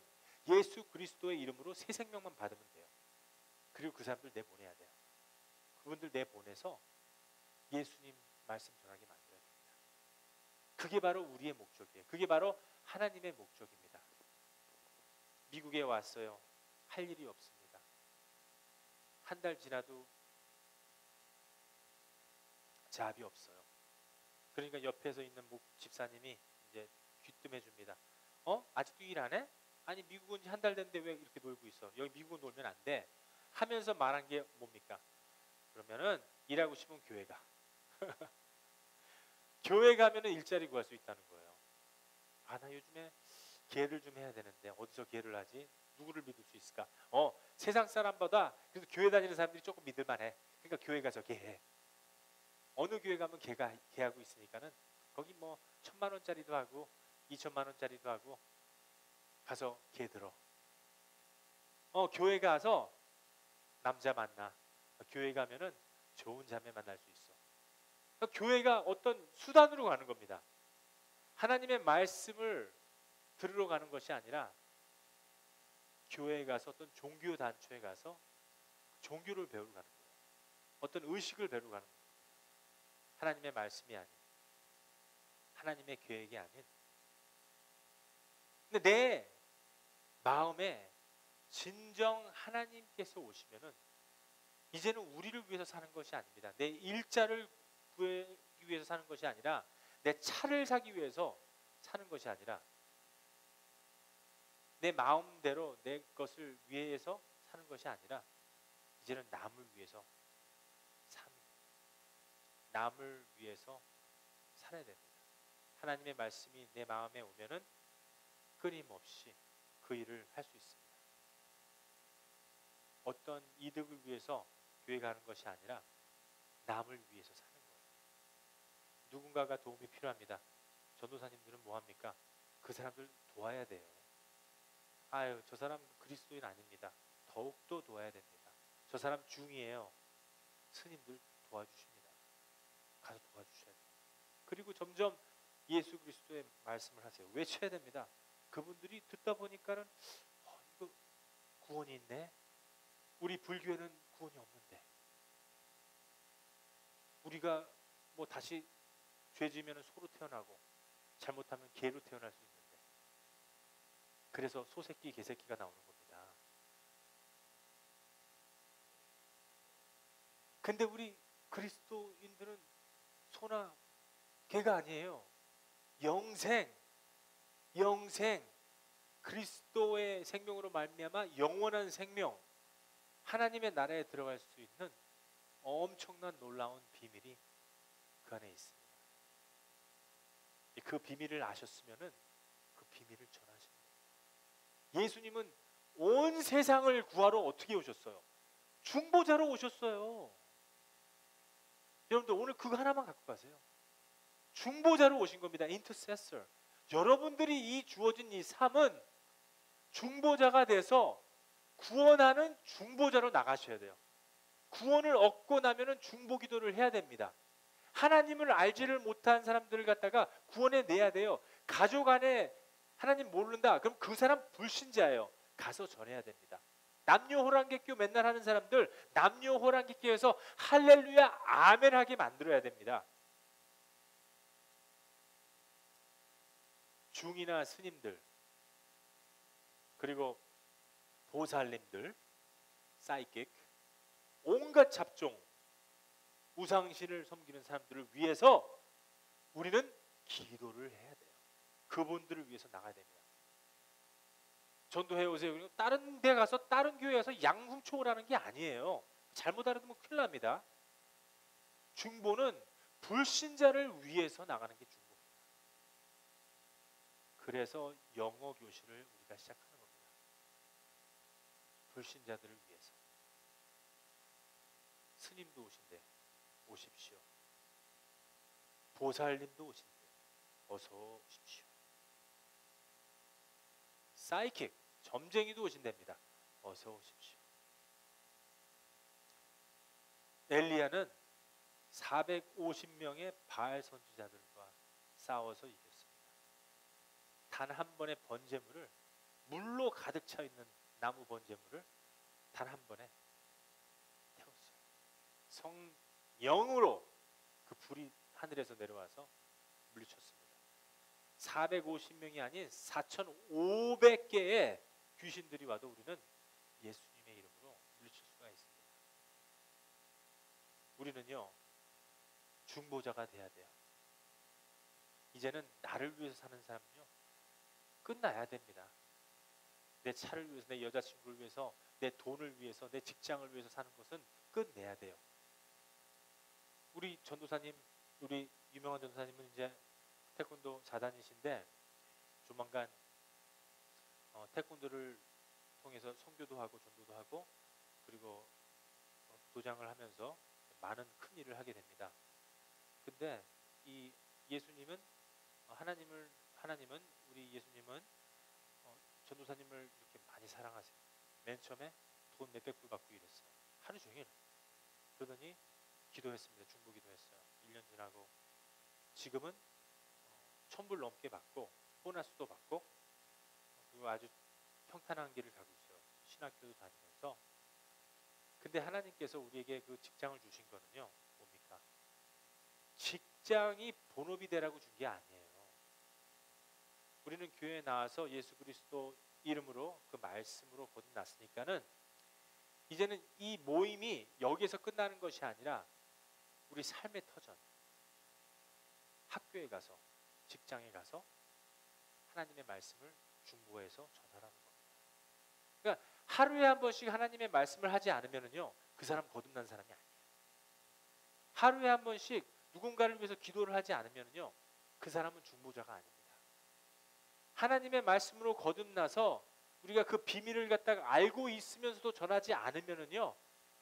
예수 그리스도의 이름으로 새 생명만 받으면 돼요. 그리고 그 사람들 내보내야 돼요. 그분들 내보내서 예수님 말씀 전하게 만들어야 됩니다. 그게 바로 우리의 목적이에요. 그게 바로 하나님의 목적입니다. 미국에 왔어요. 할 일이 없습니다. 한 달 지나도 잡이 없어요. 그러니까 옆에서 있는 집사님이 이제 귀뜸해 줍니다. 아직도 일 안 해? 아니 미국은 한 달 됐는데 왜 이렇게 놀고 있어? 여기 미국은 놀면 안 돼. 하면서 말한 게 뭡니까? 그러면은 일하고 싶으면 교회 가. 교회 가면은 일자리 구할 수 있다는 거예요. 아, 나 요즘에 계를 좀 해야 되는데 어디서 계를 하지? 누구를 믿을 수 있을까? 세상 사람보다 그래도 교회 다니는 사람들이 조금 믿을만해. 그러니까 교회 가서 계해. 어느 교회 가면 계하고 있으니까는 거기 뭐 1,000만 원짜리도 하고 2,000만 원짜리도 하고 가서 계 들어. 교회 가서 남자 만나. 교회 가면은 좋은 자매 만날 수 있어. 그러니까 교회가 어떤 수단으로 가는 겁니다. 하나님의 말씀을 들으러 가는 것이 아니라 교회에 가서 어떤 종교 단체에 가서 종교를 배우러 가는 거예요. 어떤 의식을 배우러 가는 겁니다. 하나님의 말씀이 아닌, 하나님의 계획이 아닌. 근데 내 마음에 진정 하나님께서 오시면은 이제는 우리를 위해서 사는 것이 아닙니다. 내 일자를 구하기 위해서 사는 것이 아니라, 내 차를 사기 위해서 사는 것이 아니라, 내 마음대로 내 것을 위해서 사는 것이 아니라 이제는 남을 위해서 삽니다. 남을 위해서 삽니다. 살아야 됩니다. 하나님의 말씀이 내 마음에 오면은 끊임없이 그 일을 할 수 있습니다. 어떤 이득을 위해서 교회 가는 것이 아니라 남을 위해서 사는 거예요. 누군가가 도움이 필요합니다. 전도사님들은 뭐 합니까? 그 사람들 도와야 돼요. 아유, 저 사람 그리스도인 아닙니다. 더욱더 도와야 됩니다. 저 사람 중이에요. 스님들 도와주십니다. 가서 도와주셔야 돼요. 그리고 점점 예수 그리스도의 말씀을 하세요. 외쳐야 됩니다. 그분들이 듣다 보니까는 이거 구원이 있네. 우리 불교에는 구원이 없는데, 우리가 뭐 다시 죄 지으면 소로 태어나고 잘못하면 개로 태어날 수 있는데, 그래서 소새끼 개새끼가 나오는 겁니다. 근데 우리 그리스도인들은 소나 개가 아니에요. 영생 그리스도의 생명으로 말미암아 영원한 생명, 하나님의 나라에 들어갈 수 있는 엄청난 놀라운 비밀이 그 안에 있습니다. 그 비밀을 아셨으면은 그 비밀을 전하시는 거예요. 예수님은 온 세상을 구하러 어떻게 오셨어요? 중보자로 오셨어요. 여러분들 오늘 그거 하나만 갖고 가세요. 중보자로 오신 겁니다. 인터세서. 여러분들이 이 주어진 이 삶은 중보자가 돼서 구원하는 중보자로 나가셔야 돼요. 구원을 얻고 나면은 중보기도를 해야 됩니다. 하나님을 알지를 못한 사람들을 갖다가 구원해 내야 돼요. 가족 안에 하나님 모른다. 그럼 그 사람 불신자예요. 가서 전해야 됩니다. 남녀호랑객교 맨날 하는 사람들 남녀호랑객교에서 할렐루야 아멘 하게 만들어야 됩니다. 중이나 스님들, 그리고 보살님들, 사이킥, 온갖 잡종, 우상신을 섬기는 사람들을 위해서 우리는 기도를 해야 돼요. 그분들을 위해서 나가야 됩니다. 전도해 오세요. 다른 데 가서 다른 교회 가서 양 훔쳐오라는 게 아니에요. 잘못 알아두면 큰일 납니다. 중보는 불신자를 위해서 나가는 게 중보입니다. 그래서 영어 교실을 우리가 시작하는 겁니다. 불신자들을 위해서. 스님도 오신대. 오십시오. 보살님도 오신대. 어서 오십시오. 사이킥, 점쟁이도 오신답니다. 어서 오십시오. 엘리야는 450명의 바알 선지자들과 싸워서 이겼습니다. 단 한 번의 번제물을, 물로 가득 차 있는 나무 번제물을 단 한 번에 태웠어요. 성령으로 그 불이 하늘에서 내려와서 물리쳤습니다. 450명이 아닌 4,500개의 귀신들이 와도 우리는 예수님의 이름으로 물리칠 수가 있습니다. 우리는요, 중보자가 돼야 돼요. 이제는 나를 위해서 사는 사람은요, 끝나야 됩니다. 내 차를 위해서, 내 여자친구를 위해서, 내 돈을 위해서, 내 직장을 위해서 사는 것은 끝내야 돼요. 우리 전도사님, 우리 유명한 전도사님은 이제 태권도 4단이신데 조만간 태권도를 통해서 선교도 하고 전도도 하고 그리고 도장을 하면서 많은 큰 일을 하게 됩니다. 근데 이 예수님은 하나님은 우리 예수님은 전도사님을 이렇게 많이 사랑하세요. 맨 처음에 돈 몇백 불 받고 일했어요. 하루 종일. 그러더니 기도했습니다. 중보 기도했어요. 1년 지나고 지금은 1,000불 넘게 받고 보너스도 받고 그리고 아주 평탄한 길을 가고 있어요. 신학교도 다니면서. 근데 하나님께서 우리에게 그 직장을 주신 거는요, 뭡니까? 직장이 본업이 되라고 준 게 아니에요. 우리는 교회에 나와서 예수 그리스도 이름으로 그 말씀으로 거듭났으니까는 이제는 이 모임이 여기에서 끝나는 것이 아니라 우리 삶의 터전, 학교에 가서, 직장에 가서 하나님의 말씀을 중보해서 전하라는 겁니다. 그러니까 하루에 한 번씩 하나님의 말씀을 하지 않으면은요, 그 사람 거듭난 사람이 아니에요. 하루에 한 번씩 누군가를 위해서 기도를 하지 않으면은요, 그 사람은 중보자가 아닙니다. 하나님의 말씀으로 거듭나서 우리가 그 비밀을 갖다가 알고 있으면서도 전하지 않으면은요,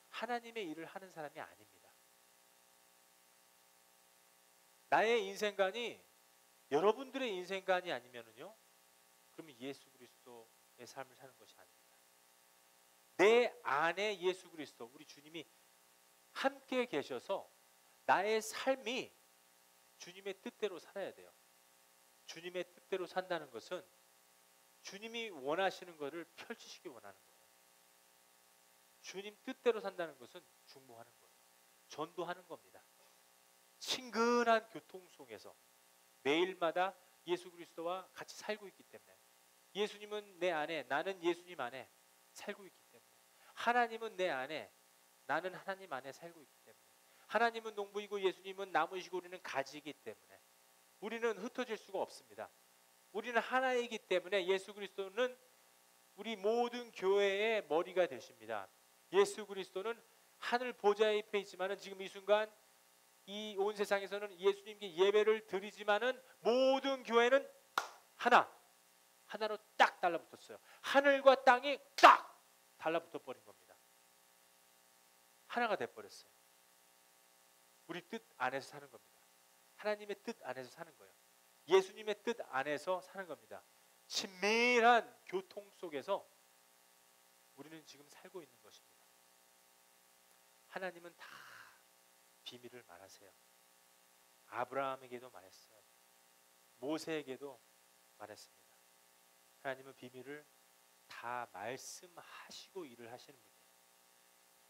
하나님의 일을 하는 사람이 아닙니다. 나의 인생관이 여러분들의 인생관이 아니면은요, 그러면 예수 그리스도의 삶을 사는 것이 아닙니다. 내 안에 예수 그리스도, 우리 주님이 함께 계셔서 나의 삶이 주님의 뜻대로 살아야 돼요. 주님의 뜻대로 산다는 것은 주님이 원하시는 것을 펼치시기 원하는 거예요. 주님 뜻대로 산다는 것은 중보하는 거예요. 전도하는 겁니다. 친근한 교통 속에서 매일마다 예수 그리스도와 같이 살고 있기 때문에, 예수님은 내 안에, 나는 예수님 안에 살고 있기 때문에, 하나님은 내 안에, 나는 하나님 안에 살고 있기 때문에, 하나님은 농부이고 예수님은 나무이시고 우리는 가지이기 때문에 우리는 흩어질 수가 없습니다. 우리는 하나이기 때문에 예수 그리스도는 우리 모든 교회의 머리가 되십니다. 예수 그리스도는 하늘 보좌에 입혀 있지만은 지금 이 순간 이 온 세상에서는 예수님께 예배를 드리지만은 모든 교회는 하나로 딱 달라붙었어요. 하늘과 땅이 딱 달라붙어 버린 겁니다. 하나가 돼 버렸어요. 우리 뜻 안에서 사는 겁니다. 하나님의 뜻 안에서 사는 거예요. 예수님의 뜻 안에서 사는 겁니다. 친밀한 교통 속에서 우리는 지금 살고 있는 것입니다. 하나님은 다 비밀을 말하세요. 아브라함에게도 말했어요. 모세에게도 말했습니다. 하나님은 비밀을 다 말씀하시고 일을 하시는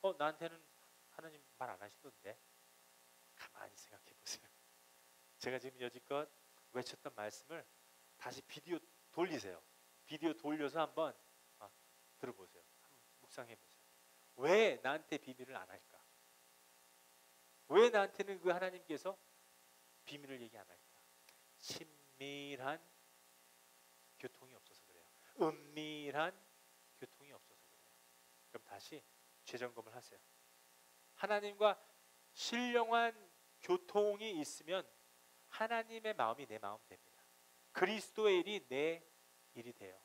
분이에요. 나한테는 하나님 말 안 하시던데? 가만히 생각해 보세요. 제가 지금 여지껏 외쳤던 말씀을 다시 비디오 돌리세요. 비디오 돌려서 한번 들어보세요. 한번 묵상해 보세요. 왜 나한테 비밀을 안 할까? 왜 나한테는 그 하나님께서 비밀을 얘기 안 할까? 친밀한 교통이 없어서 그래요. 은밀한 교통이 없어서 그래요. 그럼 다시 재점검을 하세요. 하나님과 신령한 교통이 있으면 하나님의 마음이 내 마음 됩니다. 그리스도의 일이 내 일이 돼요.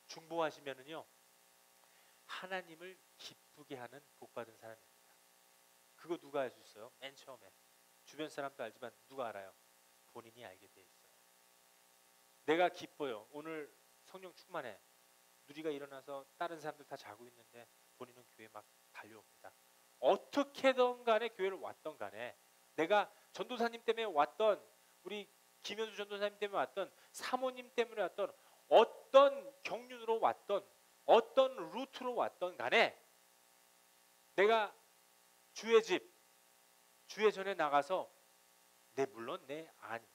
중보하시면은요, 하나님을 기쁘게 하는 복받은 사람입니다. 그거 누가 알 수 있어요? 맨 처음에 주변 사람도 알지만 누가 알아요? 본인이 알게 돼 있어요. 내가 기뻐요. 오늘 성령 충만해. 누리가 일어나서 다른 사람들 다 자고 있는데 본인은 교회 막 달려옵니다. 어떻게든 간에 교회를 왔던 간에, 내가 전도사님 때문에 왔던, 우리 김현수 전도사님 때문에 왔던, 사모님 때문에 왔던, 어떤 경륜으로 왔던, 어떤 루트로 왔던 간에 내가 주의 집, 주의 전에 나가서 물론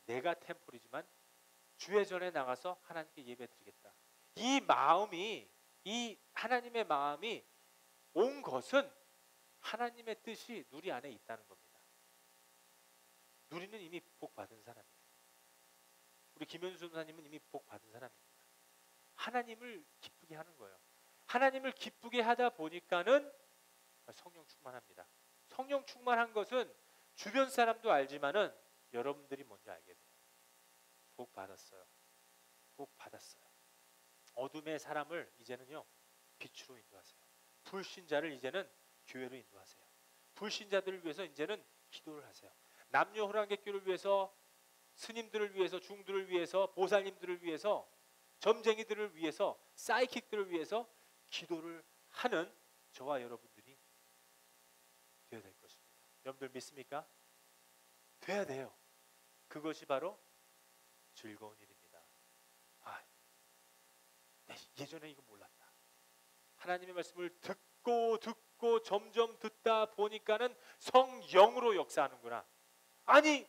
내가 템플이지만 주의 전에 나가서 하나님께 예배드리겠다. 이 마음이, 이 하나님의 마음이 온 것은 하나님의 뜻이 누리 안에 있다는 겁니다. 누리는 이미 복 받은 사람이에요. 우리 김현수 전도사님은 이미 복 받은 사람입니다. 하나님을 기쁘게 하는 거예요. 하나님을 기쁘게 하다 보니까는 성령 충만합니다. 성령 충만한 것은 주변 사람도 알지만은 여러분들이 먼저 알게 돼요. 복 받았어요. 복 받았어요. 어둠의 사람을 이제는요, 빛으로 인도하세요. 불신자를 이제는 교회로 인도하세요. 불신자들을 위해서 이제는 기도를 하세요. 남녀 호랑객교를 위해서, 스님들을 위해서, 중들을 위해서, 보살님들을 위해서, 점쟁이들을 위해서, 사이킥들을 위해서 기도를 하는 저와 여러분들이 되어야 될 것입니다. 여러분들 믿습니까? 돼야 돼요. 그것이 바로 즐거운 일입니다. 예전에 이거 몰랐다. 하나님의 말씀을 듣고 점점 듣다 보니까는 성령으로 역사하는구나. 아니,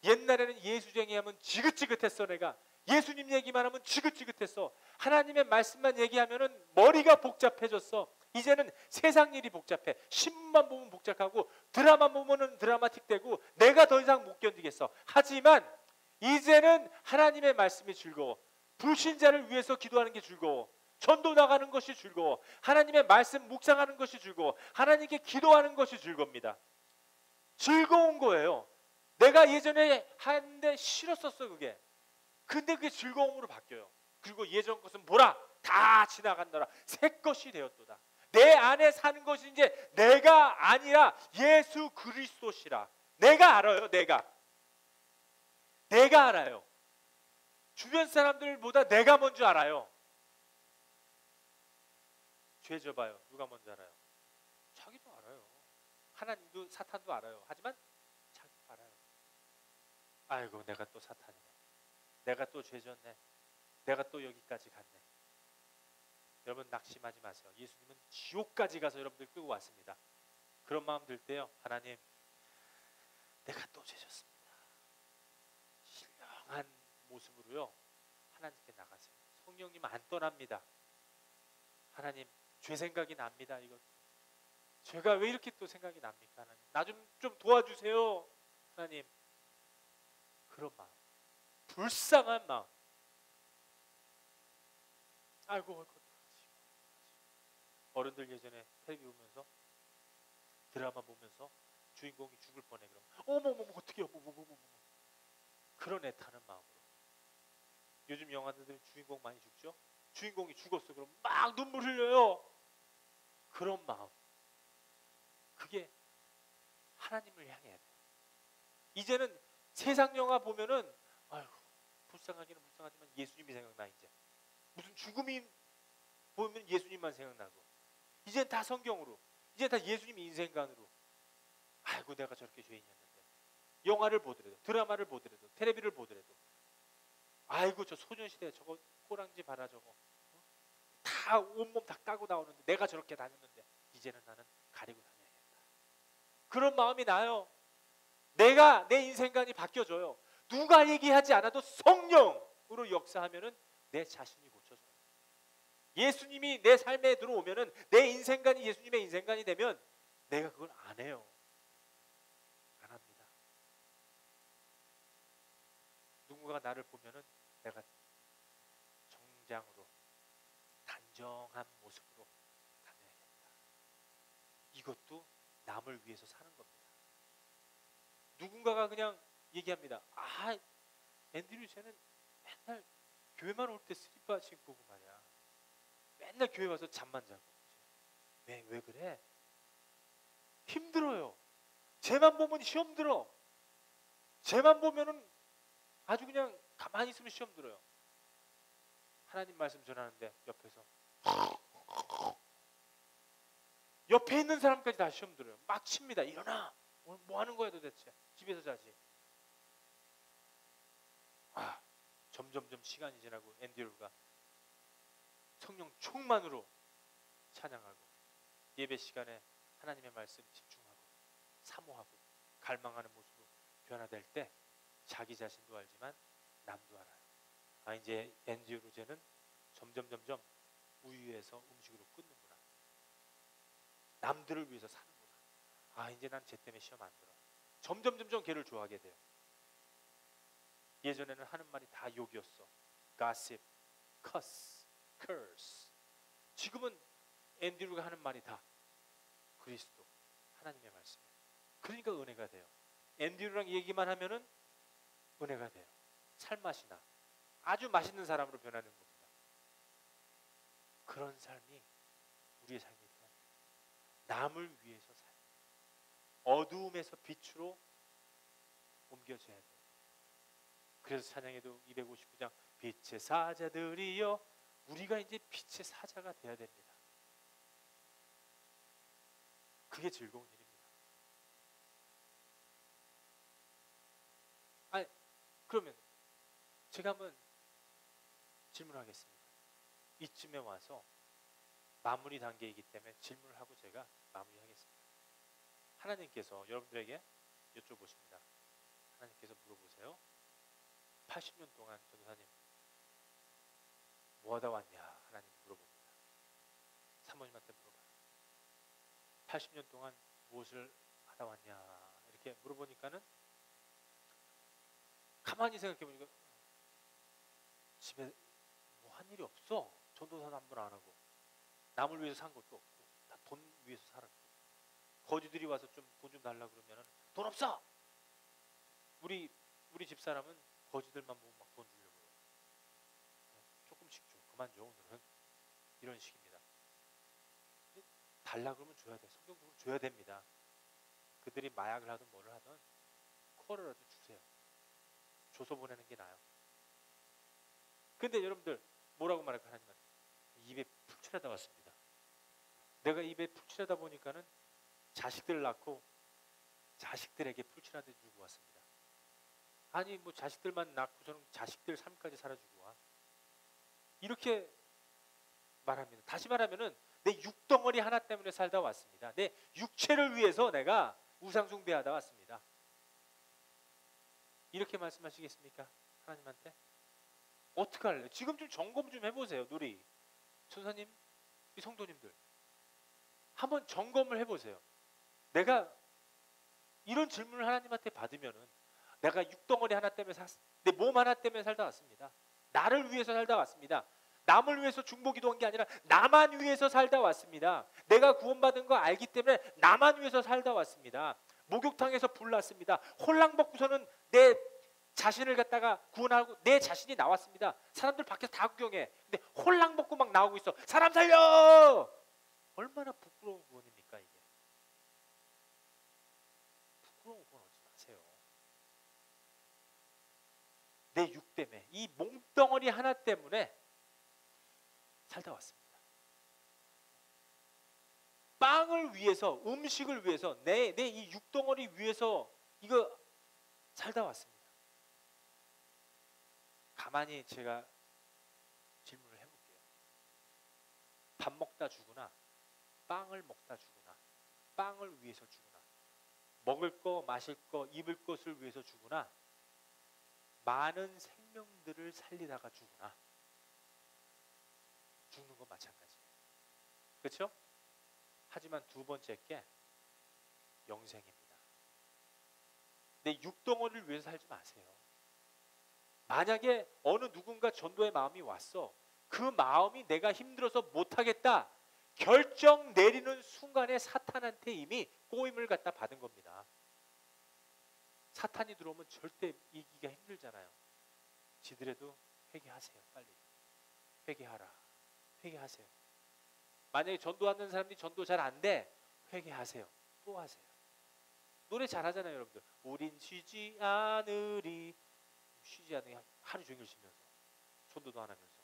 옛날에는 예수쟁이 하면 지긋지긋했어. 내가 예수님 얘기만 하면 지긋지긋했어. 하나님의 말씀만 얘기하면은 머리가 복잡해졌어. 이제는 세상 일이 복잡해. 신문만 보면 복잡하고 드라마 보면은 드라마틱되고 내가 더 이상 못 견디겠어. 하지만 이제는 하나님의 말씀이 즐거워. 불신자를 위해서 기도하는 게 즐거워. 전도 나가는 것이 즐거워. 하나님의 말씀 묵상하는 것이 즐거워. 하나님께 기도하는 것이 즐겁니다. 즐거운 거예요. 내가 예전에 하는데 싫었었어 그게. 근데 그게 즐거움으로 바뀌어요. 그리고 예전 것은 뭐라 다 지나간다라 새 것이 되었도다. 내 안에 사는 것이 이제 내가 아니라 예수 그리스도시라. 내가 알아요. 내가 알아요. 주변 사람들보다 내가 먼저 알아요. 죄 져봐요. 누가 먼저 알아요? 자기도 알아요. 하나님도 사탄도 알아요. 하지만 자기도 알아요. 아이고 내가 또 사탄이네. 내가 또 죄 졌네. 내가 또 여기까지 갔네. 여러분 낙심하지 마세요. 예수님은 지옥까지 가서 여러분들 끌고 왔습니다. 그런 마음 들 때요. 하나님 내가 또 죄 졌습니다. 신령한 모습으로요. 하나님께 나가세요. 성령님 안 떠납니다. 하나님 죄 생각이 납니다. 이거 죄가 왜 이렇게 또 생각이 납니까? 하나님 나 좀 도와주세요. 하나님 그런 마음, 불쌍한 마음. 아이고 어른들 예전에 텔레비 보면서 드라마 보면서 주인공이 죽을 뻔해 그러면 어머머머 어떻게 어머머머머 그런 애타는 마음으로. 요즘 영화들 주인공 많이 죽죠? 주인공이 죽었어 그럼 막 눈물 흘려요. 그런 마음. 그게 하나님을 향해야 돼요. 이제는 세상 영화 보면은 아이고 불쌍하기는 불쌍하지만 예수님이 생각나. 이제 무슨 죽음이 보면 예수님만 생각나고 이젠 다 성경으로, 이제 다 예수님 인생관으로. 아이고 내가 저렇게 죄인이었는데. 영화를 보더라도 드라마를 보더라도 텔레비를 보더라도 아이고 저 소년시대 저거 꼬랑지 봐라 저거 다 온몸 다 까고 나오는데 내가 저렇게 다녔는데 이제는 나는 가리고 다녀야겠다. 그런 마음이 나요. 내가 내 인생관이 바뀌어져요. 누가 얘기하지 않아도 성령으로 역사하면은 내 자신이 고쳐져요. 예수님이 내 삶에 들어오면은 내 인생관이 예수님의 인생관이 되면 내가 그걸 안 해요. 안 합니다. 누군가가 나를 보면은 내가 정장으로 단정한 모습으로 다녀야겠다. 이것도 남을 위해서 사는 겁니다. 누군가가 그냥 얘기합니다. 아, 앤드류 쟤는 맨날 교회만 올 때 슬리퍼 신고 오고 말이야. 맨날 교회 와서 잠만 자고. 왜 그래? 힘들어요. 쟤만 보면 시험 들어. 쟤만 보면은 아주 그냥 가만히 있으면 시험 들어요. 하나님 말씀 전하는데 옆에서 옆에 있는 사람까지 다 시험 들어요. 막 칩니다. 일어나. 오늘 뭐 하는 거야 도대체? 집에서 자지. 점점점 시간이 지나고 앤드류가 성령 충만으로 찬양하고 예배 시간에 하나님의 말씀 집중하고 사모하고 갈망하는 모습으로 변화될 때 자기 자신도 알지만 남도 알아요. 이제 앤드류 쟤는 점점 우유에서 음식으로 끊는구나. 남들을 위해서 사는구나. 이제 난 쟤 때문에 시험 안 들어. 점점 걔를 좋아하게 돼요. 예전에는 하는 말이 다 욕이었어. gossip, cuss, curse. 지금은 앤드류가 하는 말이 다 그리스도, 하나님의 말씀이에요. 그러니까 은혜가 돼요. 앤드류랑 얘기만 하면은 은혜가 돼요. 살맛이 나. 아주 맛있는 사람으로 변하는 겁니다. 그런 삶이 우리의 삶이 돼야 돼요. 남을 위해서 살아요. 어두움에서 빛으로 옮겨져야 돼요. 그래서 찬양에도 259장 빛의 사자들이여, 우리가 이제 빛의 사자가 돼야 됩니다. 그게 즐거운 일입니다. 그러면 제가 한번 질문하겠습니다. 이쯤에 와서 마무리 단계이기 때문에 질문을 하고 제가 마무리하겠습니다. 하나님께서 여러분들에게 여쭤보십니다. 하나님께서 물어보세요. 80년 동안 전도사님 뭐 하다 왔냐? 하나님 물어봅니다. 사모님한테 물어봐요. 80년 동안 무엇을 하다 왔냐? 이렇게 물어보니까는 가만히 생각해보니까 집에 뭐 한 일이 없어. 전도사도 한 번 안 하고 남을 위해서 산 것도 없고 다 돈 위해서 살았고, 거지들이 와서 좀 돈 좀 달라 그러면은 돈 없어. 우리 집사람은 거지들만 보면 막 돈 주려고 그래요. 조금씩 줘. 그만 줘 오늘은. 이런 식입니다. 달라 그러면 줘야 돼. 성경적으로 줘야 됩니다. 그들이 마약을 하든 뭐를 하든 코어라도 주세요. 줘서 보내는 게 나아요. 근데 여러분들 뭐라고 말할까 하나님한테? 입에 푹 칠하다 왔습니다. 내가 입에 푹 칠하다 보니까는 자식들 낳고 자식들에게 푹 칠하다 주고 왔습니다. 아니 뭐 자식들만 낳고서는 자식들 삶까지 살아주고 와. 이렇게 말합니다. 다시 말하면은 내 육덩어리 하나 때문에 살다 왔습니다. 내 육체를 위해서 내가 우상숭배하다 왔습니다. 이렇게 말씀하시겠습니까? 하나님한테? 어떻게 할래요? 지금 좀 점검 좀 해보세요. 누리 천사님, 이 성도님들 한번 점검을 해보세요. 내가 이런 질문을 하나님한테 받으면은 내가 육덩어리 하나 때문에 내 몸 하나 때문에 살다 왔습니다. 나를 위해서 살다 왔습니다. 남을 위해서 중보기도한 게 아니라 나만 위해서 살다 왔습니다. 내가 구원받은 거 알기 때문에 나만 위해서 살다 왔습니다. 목욕탕에서 불났습니다. 홀랑 벗고서는 내 자신을 갖다가 구원하고 내 자신이 나왔습니다. 사람들 밖에서 다 구경해. 근데 홀랑 벗고 막 나오고 있어. 사람 살려! 얼마나 부끄러운 구원입니까 이게. 부끄러운 구원 얻지 마세요. 내 육 때문에, 이 몽덩어리 하나 때문에 살다 왔습니다. 빵을 위해서, 음식을 위해서, 내 이 육덩어리 위해서 이거 살다 왔습니다. 가만히 제가 질문을 해볼게요. 밥 먹다 죽으나, 빵을 먹다 죽으나, 빵을 위해서 죽으나, 먹을 거, 마실 거, 입을 것을 위해서 죽으나, 많은 생명들을 살리다가 죽으나, 죽는 건 마찬가지예요. 그렇죠? 하지만 두 번째 게 영생입니다. 내 육덩어리를 위해서 살지 마세요. 만약에 어느 누군가 전도의 마음이 왔어. 그 마음이 내가 힘들어서 못하겠다 결정 내리는 순간에 사탄한테 이미 꼬임을 갖다 받은 겁니다. 사탄이 들어오면 절대 이기기가 힘들잖아요. 지들에도 회개하세요. 빨리 회개하라. 회개하세요. 만약에 전도하는 사람들이 전도 잘 안 돼, 회개하세요. 또 하세요. 노래 잘하잖아요, 여러분들. 우린 쉬지 않으리. 쉬지 않으리 하루 종일 쉬면서 전도도 안 하면서.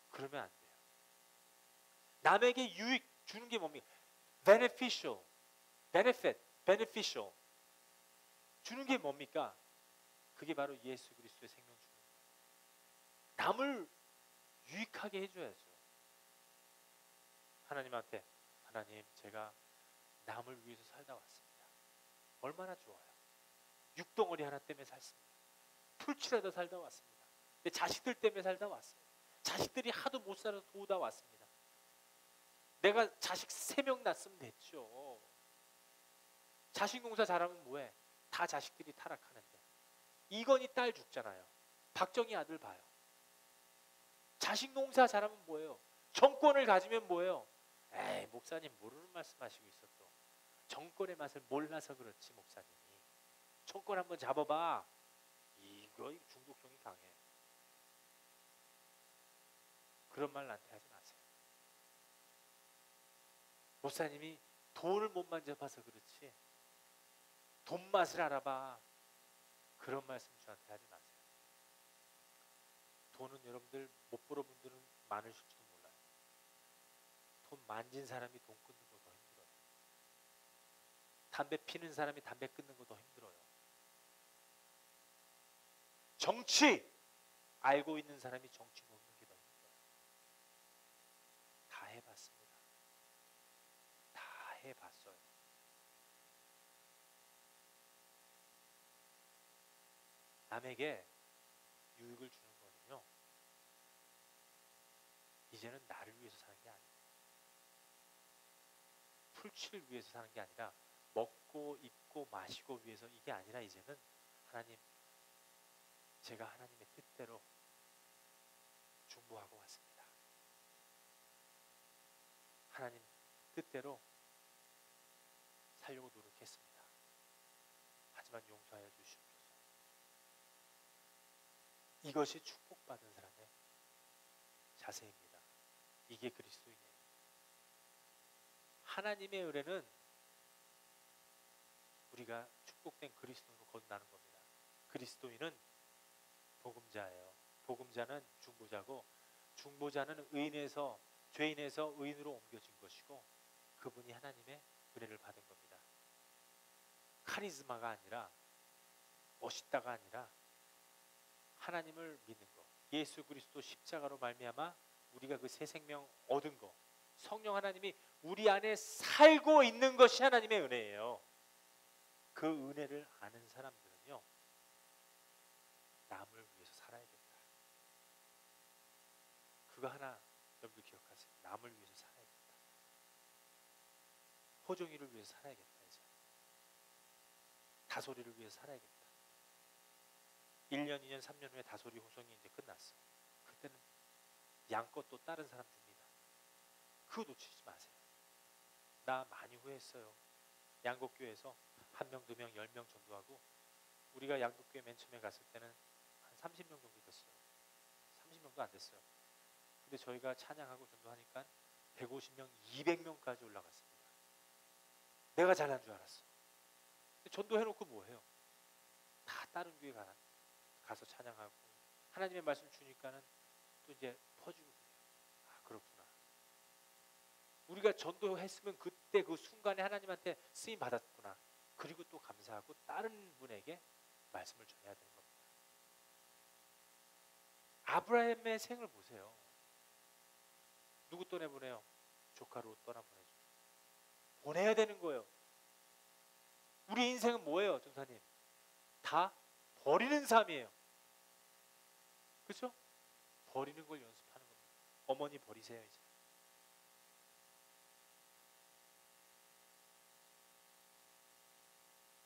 그러면 안 돼요. 남에게 유익 주는 게 뭡니까? beneficial, benefit, beneficial 주는 게 뭡니까? 그게 바로 예수 그리스도의 생명 주는 거예요. 남을 유익하게 해줘야죠. 하나님한테 하나님 제가 남을 위해서 살다 왔습니다. 얼마나 좋아요. 육덩어리 하나 때문에 살습니다. 풀칠하다 살다 왔습니다. 내 자식들 때문에 살다 왔어요. 자식들이 하도 못 살아서 도우다 왔습니다. 내가 자식 3명 낳았으면 됐죠. 자식 농사 잘하면 뭐해? 다 자식들이 타락하는데. 이건희 딸 죽잖아요. 박정희 아들 봐요. 자식 농사 잘하면 뭐예요? 정권을 가지면 뭐예요? 에이 목사님 모르는 말씀하시고 있어 또. 정권의 맛을 몰라서 그렇지 목사님이. 정권 한번 잡아봐. 이거 중독성이 강해. 그런 말 나한테 하지 마세요. 목사님이 돈을 못 만져봐서 그렇지 돈 맛을 알아봐. 그런 말씀 저한테 하지 마세요. 돈은 여러분들 못 벌어 분들은 많으실지도 몰라요. 돈 만진 사람이 돈 끊는 거 더 힘들어요. 담배 피는 사람이 담배 끊는 거 더 힘들어요. 정치 알고 있는 사람이 정치 놓는 게 더 힘들어요. 다 해봤습니다. 다 해봤어요. 남에게 유익을 주는 거는요, 이제는 나를 위해서 사는 게 아니에요. 풀칠을 위해서 사는 게 아니라 먹고 입고 마시고 위해서 이게 아니라 이제는 하나님 제가 하나님의 뜻대로 중보하고 왔습니다. 하나님 뜻대로 살려고 노력했습니다. 하지만 용서하여 주시옵소서. 이것이 축복받은 사람의 자세입니다. 이게 그리스도인이에요. 하나님의 은혜는 우리가 축복된 그리스도인으로 거듭나는 겁니다. 그리스도인은 복음자예요. 복음자는 중보자고, 중보자는 의인에서 죄인에서 의인으로 옮겨진 것이고, 그분이 하나님의 은혜를 받은 겁니다. 카리스마가 아니라, 멋있다가 아니라 하나님을 믿는 것, 예수 그리스도 십자가로 말미암아 우리가 그 새 생명 얻은 것, 성령 하나님이 우리 안에 살고 있는 것이 하나님의 은혜예요. 그 은혜를 아는 사람들은요, 남을 위해서 살아야겠다. 그거 하나 여러분들 기억하세요. 남을 위해서 살아야겠다. 호종이를 위해서 살아야겠다. 이제 다소리를 위해서 살아야겠다. 1년, 2년, 3년 후에 다소리 호송이 이제 끝났어. 그때는 양껏 또 다른 사람 줍니다. 그거 놓치지 마세요. 나 많이 후회했어요. 양곡교회에서 1명, 2명, 10명 전도하고, 우리가 양곡교회 맨 처음에 갔을 때는 한 30명 정도 됐어요. 30명도 안 됐어요. 근데 저희가 찬양하고 전도하니까 150명, 200명까지 올라갔습니다. 내가 잘난 줄 알았어. 전도해놓고 뭐해요? 다 다른 교회 가서 찬양하고 하나님의 말씀 주니까는 또 이제 퍼주고 그래요. 아, 그렇구나. 우리가 전도했으면 그때 그 순간에 하나님한테 쓰임 받았구나. 그리고 또 감사하고 다른 분에게 말씀을 전해야 되는 겁니다. 아브라함의 생을 보세요. 누구 떠내보내요? 조카로 떠나보내죠. 보내야 되는 거예요. 우리 인생은 뭐예요, 전사님? 다 버리는 삶이에요. 그렇죠? 버리는 걸 연습하는 겁니다. 어머니 버리세요 이제.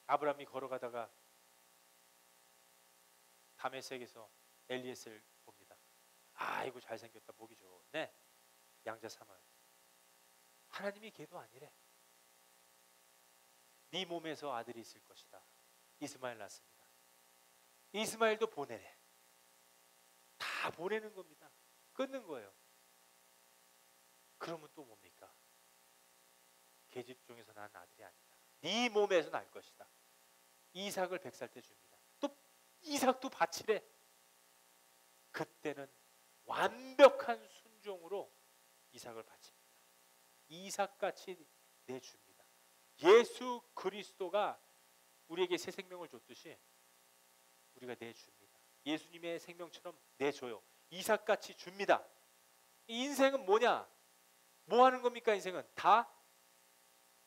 아브라함이 걸어가다가 다메섹에서 엘리에셀 봅니다. 아이고 잘생겼다, 보기 좋네. 양자 삼아요. 하나님이 걔도 아니래. 네 몸에서 아들이 있을 것이다. 이스마엘 낳습니다. 이스마엘도 보내래. 다 보내는 겁니다. 끊는 거예요. 그러면 또 뭡니까? 계집종에서 난 아들이 아니다. 네 몸에서 날 것이다. 이삭을 100살 때 줍니다. 또 이삭도 바치래. 그때는 완벽한 순종으로 이삭을 바칩니다. 이삭같이 내줍니다. 예수 그리스도가 우리에게 새 생명을 줬듯이 우리가 내줍니다. 예수님의 생명처럼 내줘요. 이삭같이 줍니다. 인생은 뭐냐? 뭐 하는 겁니까? 인생은 다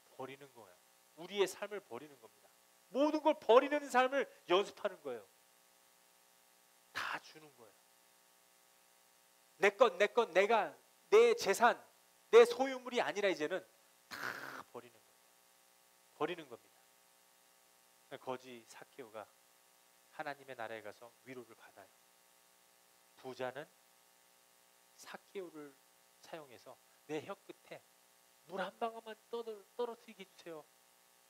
버리는 거예요. 우리의 삶을 버리는 겁니다. 모든 걸 버리는 삶을 연습하는 거예요. 다 주는 거예요. 내 것, 내가, 내 재산, 내 소유물이 아니라 이제는 다 버리는 겁니다. 버리는 겁니다. 거지 삭개오가 하나님의 나라에 가서 위로를 받아요. 부자는 삭개오를 사용해서 내 혀 끝에 물 한 방울만 떨어뜨리게 해주세요.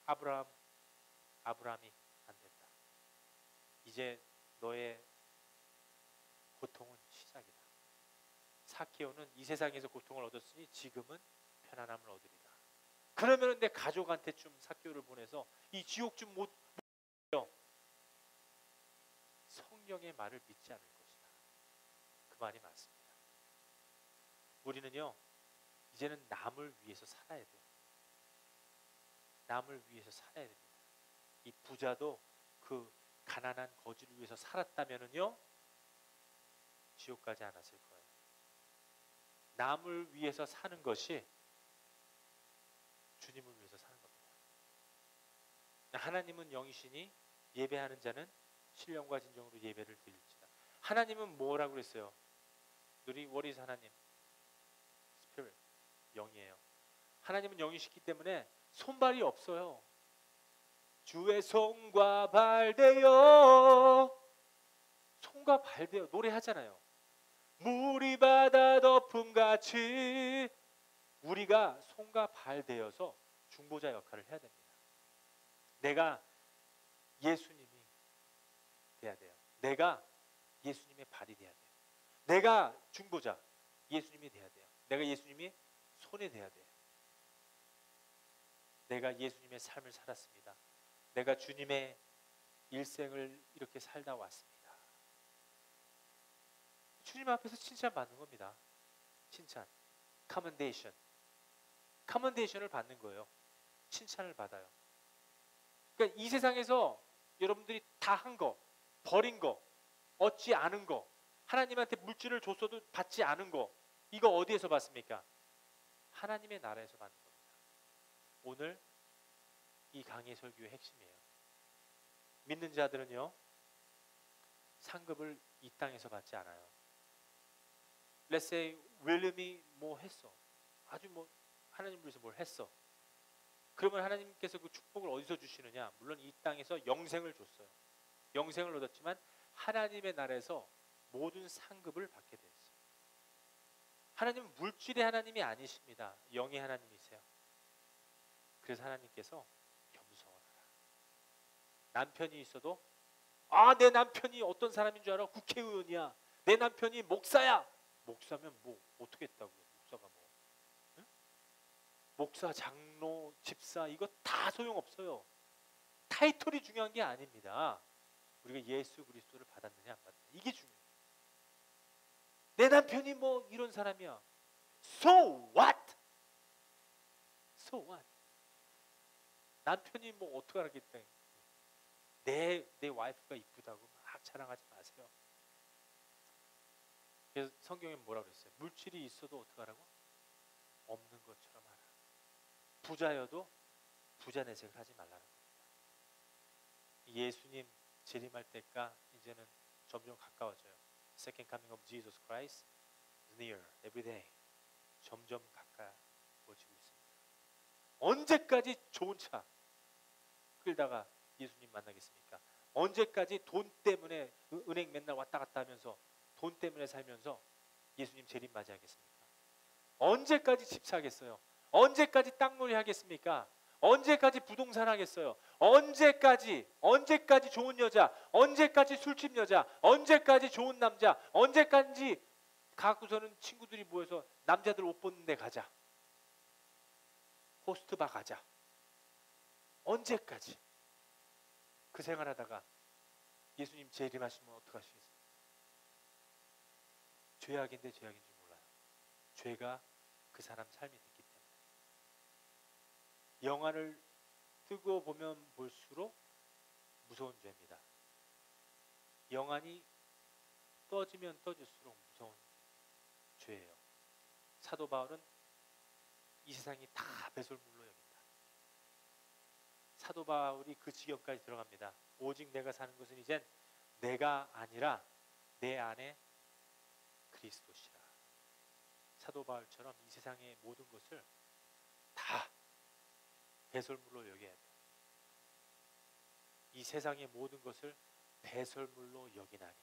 아브라함이 안 된다. 이제 너의 고통은 시작이다. 삭개오는 이 세상에서 고통을 얻었으니 지금은 편안함을 얻으리라. 그러면 내 가족한테 좀 삭개오를 보내서 이 지옥 좀 못 성령의 말을 믿지 않을 것이다. 그 말이 맞습니다. 우리는요, 이제는 남을 위해서 살아야 돼요. 남을 위해서 살아야 됩니다. 이 부자도 그 가난한 거지를 위해서 살았다면은요, 지옥 가지 않았을 거예요. 남을 위해서 사는 것이 주님을 위해서 사는 겁니다. 하나님은 영이시니 예배하는 자는 신령과 진정으로 예배를 드릴지다. 하나님은 뭐라고 그랬어요? 우리 워리스 하나님, 스피릿, 영이에요. 하나님은 영이시기 때문에 손발이 없어요. 주의 손과 발대요. 손과 발대요. 노래하잖아요. 물이 바다 덮음같이 우리가 손과 발대어서 중보자 역할을 해야 됩니다. 내가 예수님이 돼야 돼요. 내가 예수님의 발이 돼야 돼요. 내가 중보자, 예수님이 돼야 돼요. 내가 예수님이 손에 돼야 돼요. 내가 예수님의 삶을 살았습니다. 내가 주님의 일생을 이렇게 살다 왔습니다. 주님 앞에서 칭찬받는 겁니다. 칭찬, 커먼데이션을 받는 거예요. 칭찬을 받아요. 그러니까 이 세상에서 여러분들이 다 한 거, 버린 거, 얻지 않은 거, 하나님한테 물질을 줬어도 받지 않은 거, 이거 어디에서 받습니까? 하나님의 나라에서 받는 겁니다. 오늘 이 강의 설교의 핵심이에요. 믿는 자들은요, 상급을 이 땅에서 받지 않아요. Let's say 윌리엄이 뭐 했어. 아주 뭐 하나님 위해서 뭘 했어. 그러면 하나님께서 그 축복을 어디서 주시느냐? 물론 이 땅에서 영생을 줬어요. 영생을 얻었지만 하나님의 나라에서 모든 상급을 받게 됐어요. 하나님은 물질의 하나님이 아니십니다. 영의 하나님이세요. 그래서 하나님께서 겸손하라. 남편이 있어도 내 남편이 어떤 사람인 줄 알아? 국회의원이야. 내 남편이 목사야. 목사면 뭐 어떻게 했다고요? 목사가 뭐? 응? 목사, 장로, 집사 이거 다 소용없어요. 타이틀이 중요한 게 아닙니다. 우리가 예수 그리스도를 받았느냐 안 받느냐 이게 중요해요. 내 남편이 뭐 이런 사람이야. So what? So what? 남편이 뭐 어떻게 하겠다. 내 와이프가 이쁘다고 막 자랑하지 마세요. 그래서 성경에 뭐라고 그랬어요? 물질이 있어도 어떻게 하라고? 없는 것처럼 하라. 부자여도 부자 내색을 하지 말라는 겁니다. 예수님 재림할 때가 이제는 점점 가까워져요. Second coming of Jesus Christ is near every day. 점점 가까워지고 있습니다. 언제까지 좋은 차 끌다가 예수님 만나겠습니까? 언제까지 돈 때문에 은행 맨날 왔다 갔다 하면서 돈 때문에 살면서 예수님 재림 맞이하겠습니까? 언제까지 집 사겠어요? 언제까지 땅놀이 하겠습니까? 언제까지 부동산 하겠어요? 언제까지 좋은 여자, 언제까지 술집 여자, 언제까지 좋은 남자, 언제까지 갖고서는 친구들이 모여서 남자들 옷 벗는 데 가자, 호스트바 가자, 언제까지 그 생활하다가 예수님 재림하시면 어떡하시겠어요? 죄악인데 죄악인 줄 몰라요. 죄가 그 사람 삶이 됐기 때문에. 영화를 뜨고 보면 볼수록 무서운 죄입니다. 영안이 떠지면 떠질수록 무서운 죄예요. 사도 바울은 이 세상이 다 배설물로 여긴다. 사도 바울이 그 지경까지 들어갑니다. 오직 내가 사는 것은 이젠 내가 아니라 내 안에 그리스도시라. 사도 바울처럼 이 세상의 모든 것을 다 배설물로 여겨야 돼요. 이 세상의 모든 것을 배설물로 여기나니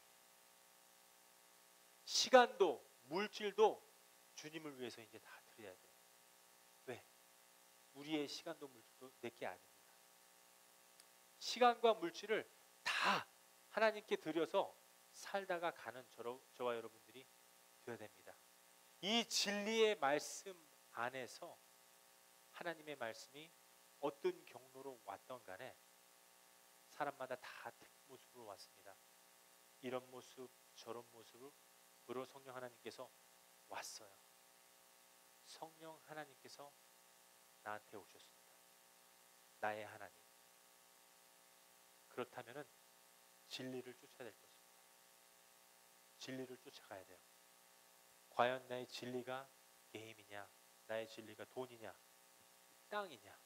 시간도 물질도 주님을 위해서 이제 다 드려야 돼요. 왜? 우리의 시간도 물질도 내게 아닙니다. 시간과 물질을 다 하나님께 드려서 살다가 가는 저와 여러분들이 되어야 됩니다. 이 진리의 말씀 안에서 하나님의 말씀이 어떤 경로로 왔던 간에 사람마다 다 모습으로 왔습니다. 이런 모습 저런 모습으로 성령 하나님께서 왔어요. 성령 하나님께서 나한테 오셨습니다. 나의 하나님. 그렇다면은 진리를 쫓아야 될 것입니다. 진리를 쫓아가야 돼요. 과연 나의 진리가 게임이냐, 나의 진리가 돈이냐, 땅이냐,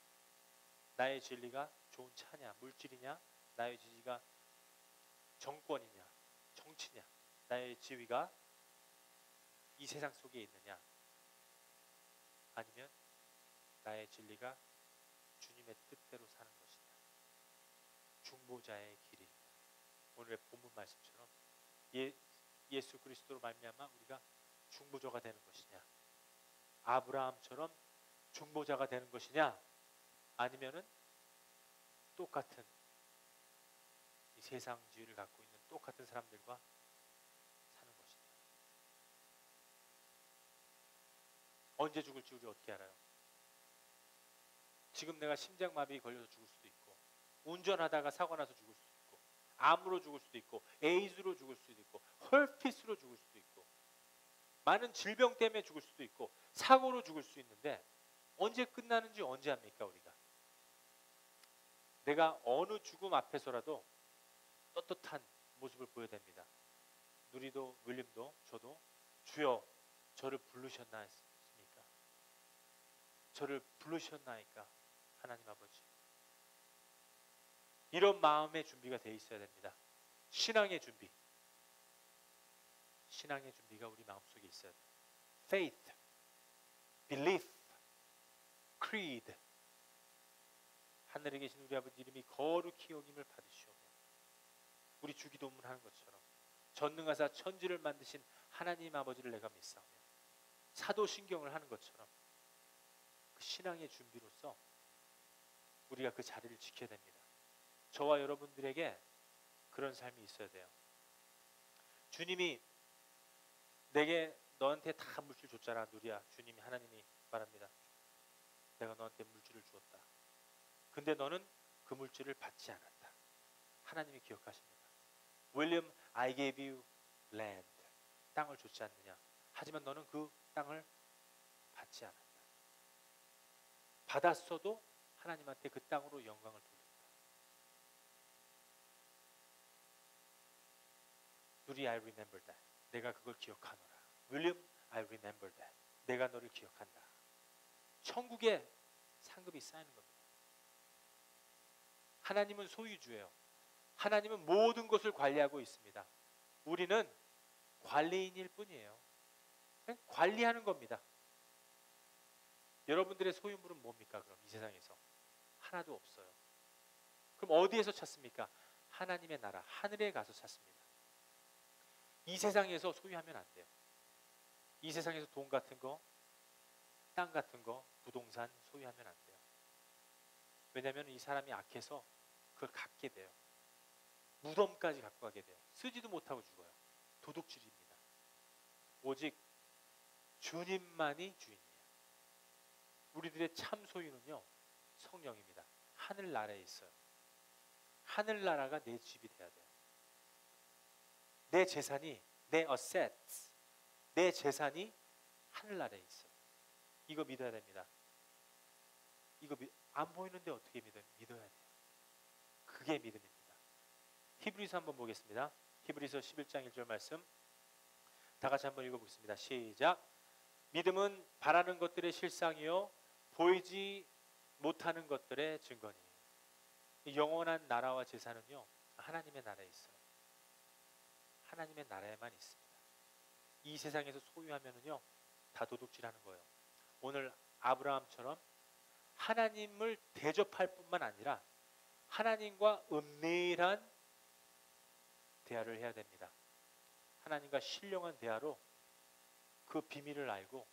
나의 진리가 좋은 차냐, 물질이냐, 나의 지위가 정권이냐, 정치냐, 나의 지위가 이 세상 속에 있느냐, 아니면 나의 진리가 주님의 뜻대로 사는 것이냐, 중보자의 길이냐. 오늘의 본문 말씀처럼 예수 그리스도로 말미암아 우리가 중보자가 되는 것이냐, 아브라함처럼 중보자가 되는 것이냐, 아니면은 똑같은 이 세상 지위를 갖고 있는 똑같은 사람들과 언제 죽을지 우리 어떻게 알아요? 지금 내가 심장마비 걸려서 죽을 수도 있고, 운전하다가 사고 나서 죽을 수도 있고, 암으로 죽을 수도 있고, 에이즈로 죽을 수도 있고, 헐피스로 죽을 수도 있고, 많은 질병 때문에 죽을 수도 있고, 사고로 죽을 수 있는데 언제 끝나는지 언제 합니까 우리가? 내가 어느 죽음 앞에서라도 떳떳한 모습을 보여야 됩니다. 누리도 윌림도 저도 주여 저를 부르셨나이까? 저를 부르셨나이까? 하나님 아버지. 이런 마음의 준비가 돼 있어야 됩니다. 신앙의 준비. 신앙의 준비가 우리 마음속에 있어야 돼요. Faith, belief, creed. 하늘에 계신 우리 아버지 이름이 거룩히 여김을 받으시오며 우리 주기도문 하는 것처럼 전능하사 천지를 만드신 하나님 아버지를 내가 믿사오며 사도신경을 하는 것처럼 그 신앙의 준비로서 우리가 그 자리를 지켜야 됩니다. 저와 여러분들에게 그런 삶이 있어야 돼요. 주님이 내게 너한테 다 물질 줬잖아 누리야. 주님이 하나님이 말합니다. 내가 너한테 물질을 주었다. 근데 너는 그 물질을 받지 않았다. 하나님이 기억하십니다. William, I gave you land. 땅을 줬지 않느냐. 하지만 너는 그 땅을 받지 않았다. 받았어도 하나님한테 그 땅으로 영광을 돌렸다. 누리, I remember that. 내가 그걸 기억하노라. William, I remember that. 내가 너를 기억한다. 천국에 상급이 쌓이는 겁니다. 하나님은 소유주예요. 하나님은 모든 것을 관리하고 있습니다. 우리는 관리인일 뿐이에요. 그냥 관리하는 겁니다. 여러분들의 소유물은 뭡니까? 그럼 이 세상에서 하나도 없어요. 그럼 어디에서 찾습니까? 하나님의 나라 하늘에 가서 찾습니다. 이 세상에서 소유하면 안 돼요. 이 세상에서 돈 같은 거, 땅 같은 거, 부동산 소유하면 안 돼요. 왜냐하면 이 사람이 악해서 그걸 갖게 돼요. 무덤까지 갖고 가게 돼요. 쓰지도 못하고 죽어요. 도둑질입니다. 오직 주님만이 주인이에요. 우리들의 참 소유는요, 성령입니다. 하늘나라에 있어요. 하늘나라가 내 집이 돼야 돼요. 내 재산이, 내 assets, 내 재산이 하늘나라에 있어요. 이거 믿어야 됩니다. 이거 안 보이는데 어떻게 믿어야 돼요. 그게 믿음입니다. 히브리서 한번 보겠습니다. 히브리서 11장 1절 말씀 다 같이 한번 읽어보겠습니다. 시작. 믿음은 바라는 것들의 실상이요 보이지 못하는 것들의 증거니에요. 영원한 나라와 재산은요 하나님의 나라에 있어요. 하나님의 나라에만 있습니다. 이 세상에서 소유하면은요 다 도둑질하는 거예요. 오늘 아브라함처럼 하나님을 대접할 뿐만 아니라 하나님과 은밀한 대화를 해야 됩니다. 하나님과 신령한 대화로 그 비밀을 알고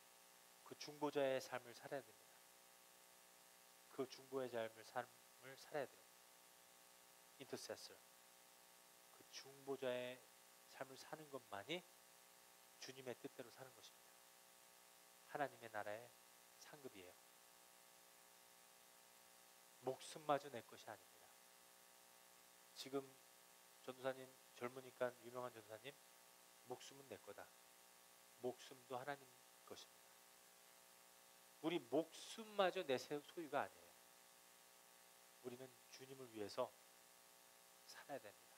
그 중보자의 삶을 살아야 됩니다. 그 중보의 삶을 살아야 돼요. 인터세서. 그 중보자의 삶을 사는 것만이 주님의 뜻대로 사는 것입니다. 하나님의 나라의 상급이에요. 목숨마저 내 것이 아닙니다. 지금 전도사님 젊으니까 유명한 전도사님 목숨은 내 거다. 목숨도 하나님 것입니다. 우리 목숨마저 내 소유가 아니에요. 우리는 주님을 위해서 살아야 됩니다.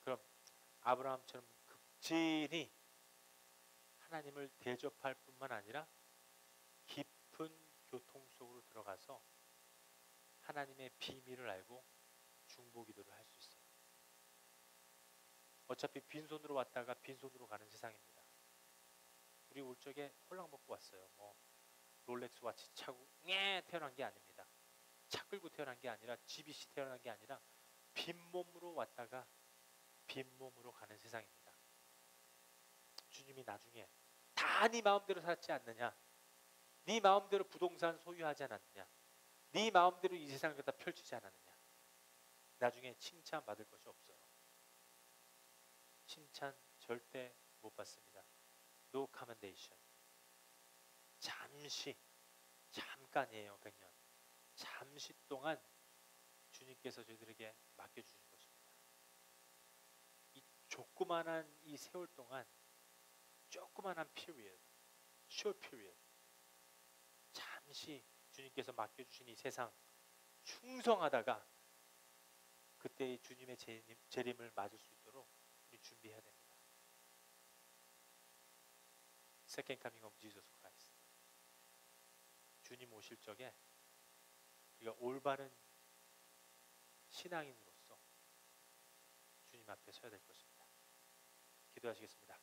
그럼 아브라함처럼 극진히 하나님을 대접할 뿐만 아니라 깊은 교통 속으로 들어가서 하나님의 비밀을 알고 중보기도를 할 수 있어요. 어차피 빈손으로 왔다가 빈손으로 가는 세상입니다. 우리 올 적에 홀랑 먹고 왔어요. 뭐 롤렉스 와치 차고 태어난 게 아닙니다. 차 끌고 태어난 게 아니라 GBC 태어난 게 아니라 빈몸으로 왔다가 빈몸으로 가는 세상입니다. 주님이 나중에 다 네 마음대로 살지 않느냐, 네 마음대로 부동산 소유하지 않았느냐, 네 마음대로 이 세상을 갖다 펼치지 않았느냐, 나중에 칭찬 받을 것이 없어요. 칭찬 절대 못 받습니다. No commendation. 잠깐이에요. 100년. 잠시 동안 주님께서 저희들에게 맡겨주신 것입니다. 이 조그만한 이 세월 동안, 조그만한 period, short period, 잠시 주님께서 맡겨주신 이 세상 충성하다가 그때의 주님의 재림을 맞을 수 있도록 우리 준비해야 됩니다. Second coming of Jesus Christ. 주님 오실 적에 우리가 올바른 신앙인으로서 주님 앞에 서야 될 것입니다. 기도하시겠습니다.